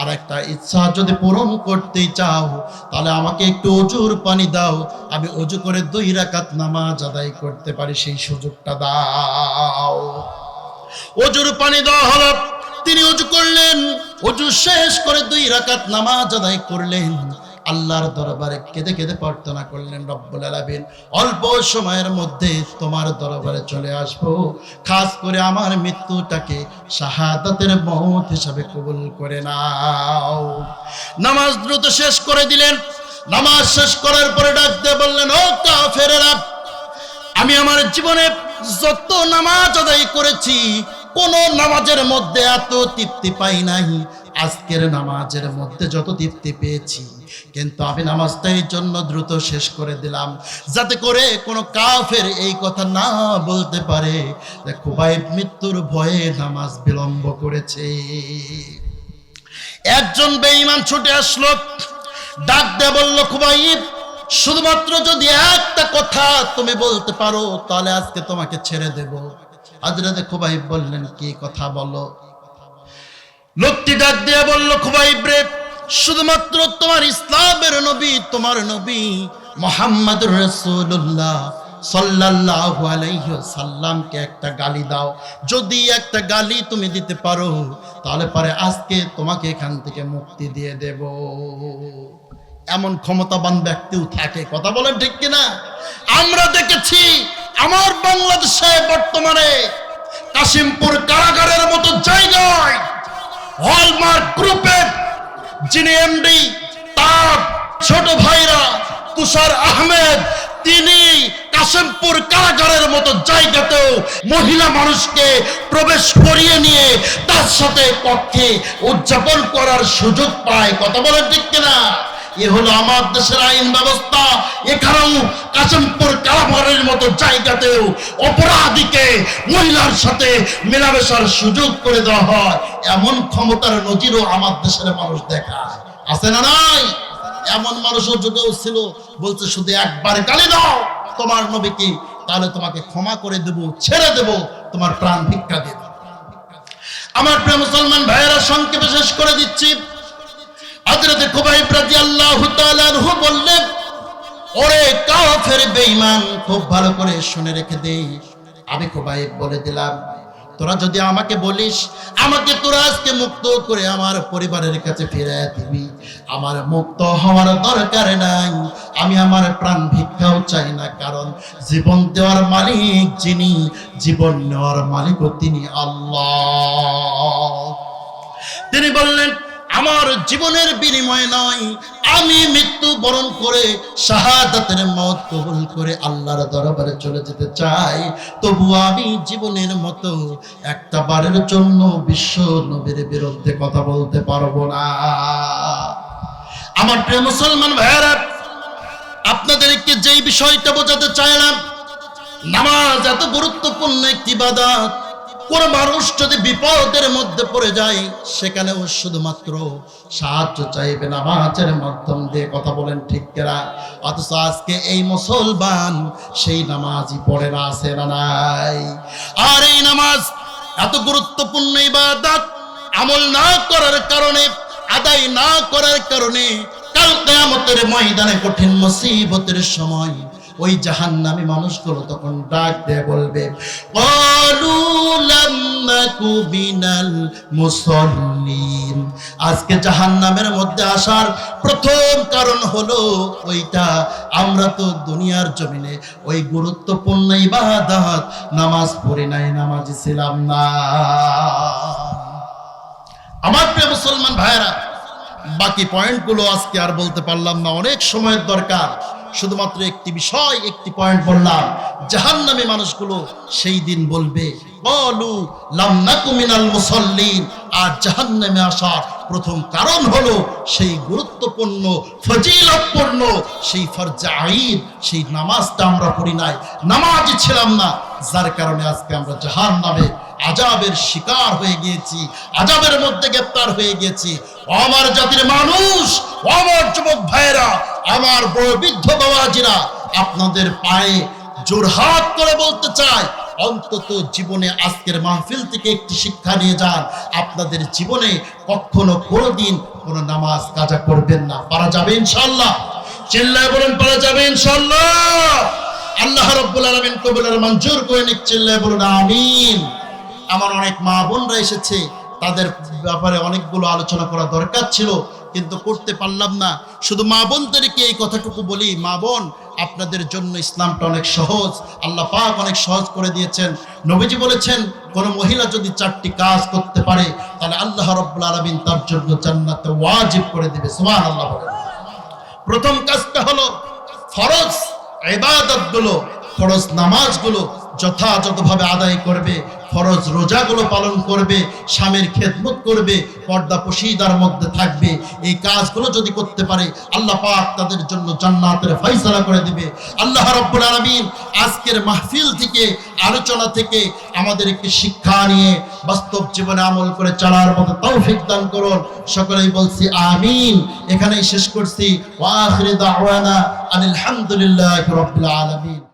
আর একটা ইচ্ছা যদি পূরণ করতেই চাও তাহলে আমাকে একটু অজুর পানি দাও, আমি অজু করে 2 রাকাত নামাজ আদায় করতে পারি, সেই সুযোগটা দাও। অজুর পানি দেওয়া হলো। তিনি অজু করলেন। অজু শেষ করে 2 রাকাত নামাজ আদায় করলেন। আল্লাহর দরবারে কেঁদে কেঁদে প্রার্থনা করলেন, রব্বুল আলামিন, অল্প সময়ের মধ্যে তোমার দরবারে চলে আসবো, খাস করে আমার মৃত্যুটাকে শাহাদাতের মওত হিসাবে কবুল করে নাও। নামাজ দ্রুত শেষ করে দিলেন। নামাজ শেষ করার পরে ডাক দিয়ে বললেন, ও কাফেরেরা, আমি আমার জীবনে যত নামাজ আদায় করেছি কোন নামাজের মধ্যে এত তৃপ্তি পাই নাই আজকের নামাজের মধ্যে যত তৃপ্তি পেয়েছি। কিন্তু আমি নামাজটা এই জন্য দ্রুত শেষ করে দিলাম যাতে করে কোনো কাফের এই কথা না বলতে পারে যে খুবাইব মৃত্যুর ভয়ে নামাজ বিলম্ব করেছে। একজন বেঈমান ছুটে আসলো, ডাক দিয়ে বলল, খুবাইব শুধুমাত্র যদি একটা কথা তুমি বলতে পারো তাহলে আজকে তোমাকে ছেড়ে দেব। হযরত খুবাইব বললেন, কি কথা বলো? লোকটি ডাক দিয়ে বলল, খুবাইব রে, শুধুমাত্র তোমার ইসলামের নবী, তোমার নবী মুহাম্মদুর রাসূলুল্লাহ সাল্লাল্লাহু আলাইহি ওয়াসাল্লামকে একটা গালি দাও। যদি একটা গালি তুমি দিতে পারো তাহলে পরে আজকে তোমাকে এখান থেকে মুক্তি দিয়ে দেব। এমন ক্ষমতাবান ব্যক্তিও থাকে, কথা বলেন ঠিক কিনা? আমরা দেখেছি আমার বাংলাদেশে বর্তমানে কাশিমপুর কারাগারের মতো জায়গায় হলমার্ক গ্রুপের যিনি এমডি, তার ছোট ভাইরা তুষার আহমেদ, তিনি কাশিমপুর কারাগারের মতো জায়গাতেও মহিলা মানুষকে প্রবেশ করিয়ে নিয়ে তার সাথে পক্ষে উদযাপন করার সুযোগ পায়। কথা বলেন ঠিক কিনা? এ হলো আমার দেশের আইন ব্যবস্থা। এখানেও কাশিমপুর কারাগারের মতো জায়গাতেও অপরাধীকে মহিলার সাথে মেলামেশার সুযোগ করে দেওয়া হয়। এমন ক্ষমতার নজিরও আমার দেশের মানুষ দেখায়, আছে না নাই? এমন মানুষও যুগেও ছিল, বলছে শুধু একবার গালি দাও তোমার নবীকে, তাহলে তোমাকে ক্ষমা করে দেব, ছেড়ে দেব, তোমার প্রাণ ভিক্ষা দেব। আমার প্রিয় মুসলমান ভাইয়েরা, সংক্ষেপে শেষ করে দিচ্ছি। হযরত খুবাইব রাদিয়াল্লাহু তাআলা আনহু বললেন, ওরে কাফের বেঈমান, খুব ভালো করে শুনে রেখে দে। আমি খুবাইব বলে দিলাম, তোরা যদি আমাকে বলিস আমাকে তোরা আজকে মুক্ত করে আমার পরিবারের কাছে ফিরে দিবি, আমার মুক্ত হওয়ার দরকার নাই, আমি আমার প্রাণ ভিক্ষাও চাই না। কারণ জীবন দেওয়ার মালিক যিনি, জীবন নেওয়ার মালিকও তিনি আল্লাহ। তিনি বললেন, আমার জীবনের বিনিময়ে নয়, আমি মৃত্যু বরণ করে শাহাদাতের মওত কবুল করে আল্লাহর দরবারে চলে যেতে চাই, তবু আমি জীবনের মতো একটা বারের জন্য বিশ্ব নবীর বিরুদ্ধে কথা বলতে পারবো না। আমার প্রিয় মুসলমান ভাইয়েরা, আপনাদেরকে যেই বিষয়টা বোঝাতে চাইলাম, নামাজ এত গুরুত্বপূর্ণ একটি ইবাদত। কোন মানুষ যদি বিপদের মধ্যে পড়ে যায় সেখানেও শুধুমাত্র সাহায্য চাইবে নামাজের মাধ্যম দিয়ে, কথা বলেন ঠিক কিনা? অথচ আজকে এই মুসলমান সেই নামাজই পড়ে না, আছে না নাই? আর এই নামাজ এত গুরুত্বপূর্ণ ইবাদত আমল না করার কারণে, আদায় না করার কারণে কাল কিয়ামতের ময়দানে কঠিন মুসিবতের সময় ওই জাহান্নামী মানুষগুলো তখন ডাক দিয়ে বলবে, ক্বালু লাম নাকু বিনাল মুসাল্লিন। আজকে জাহান্নামের মধ্যে আসার প্রথম কারণ হলো ওইটা, আমরা তো দুনিয়ার জমিনে ওই গুরুত্বপূর্ণ ইবাদত নামাজ পড়ি নাই, নামাজি ছিলাম না। আমার প্রিয় মুসলমান ভাইরা, বাকি পয়েন্টগুলো আজকে আর বলতে পারলাম না, অনেক সময়ের দরকার। শুধুমাত্র একটি বিষয়, একটি পয়েন্ট বললাম। জাহান্নামী মানুষগুলো সেই দিন বলবে, ক্বালু লাম নাকু মিনাল মুসাল্লিন। আর জাহান্নামে আসার প্রথম কারণ হলো সেই গুরুত্বপূর্ণ ফজিলতপূর্ণ সেই ফরজে আইন, সেই নামাজটা আমরা পড়ি নাই, নামাজি ছিলাম না, যার কারণে আজকে আমরা জাহান্নামে আযাবের শিকার হয়ে গিয়েছি, আযাবের মধ্যে গ্রেফতার হয়ে গিয়েছি। আমার জাতির মানুষ, আমার যুবক ভাইয়েরা, আমার বৃদ্ধ বাবাজিরা, আপনাদের পায়ে জোরহাত করে বলতে চাই, অন্তত জীবনে আজকের মাহফিল থেকে একটি শিক্ষা নিয়ে যান। আপনাদের জীবনে কখনো কোনোদিন কোনো নামাজ কাজা করবেন না। পারা যাবে ইনশাআল্লাহ? চিল্লায় বলেন, পারা যাবে ইনশাআল্লাহ? আল্লাহ রাব্বুল আলামিন কবুল আর মঞ্জুর করে নিক। চিল্লায় বলুন আমিন। আমার অনেক মা বোনরা এসেছে, তাদের ব্যাপারে অনেকগুলো আলোচনা করা দরকার ছিল, কিন্তু করতে পারলাম না। শুধু মা বোনদেরকে এই কথাটুকু বলি, মা বোন, আপনাদের জন্য ইসলামটা অনেক সহজ, আল্লাহ পাক অনেক সহজ করে দিয়েছেন। নবীজি বলেছেন, কোন মহিলা যদি 4টি কাজ করতে পারে তাহলে আল্লাহ রাব্বুল আলামিন তার জন্য জান্নাতে ওয়াজিব করে দিবে। সুবহানাল্লাহ। প্রথম কাজটা হলো ফরজ ইবাদতগুলো, ফরজ নামাজগুলো যথাযথভাবে আদায় করবে, ফরজ রোজাগুলো পালন করবে, স্বামীর খেদমত করবে, পর্দা পশিদার মধ্যে থাকবে, এই কাজগুলো যদি করতে পারে আল্লাহ পাক তাদের জন্য জান্নাতের ফয়সালা করে দিবে। আল্লাহ রাব্বুল আলামিন আজকের মাহফিল থেকে, আলোচনা থেকে আমাদেরকে শিক্ষা নিয়ে বাস্তব জীবনে আমল করে চলার মতো তৌফিক দান করুন। সকলেই বলছি আমিন। এখানেই শেষ করছি। ওয়া আখিরু দাওয়ানা আনিল হামদুলিল্লাহি রাব্বিল আলামিন।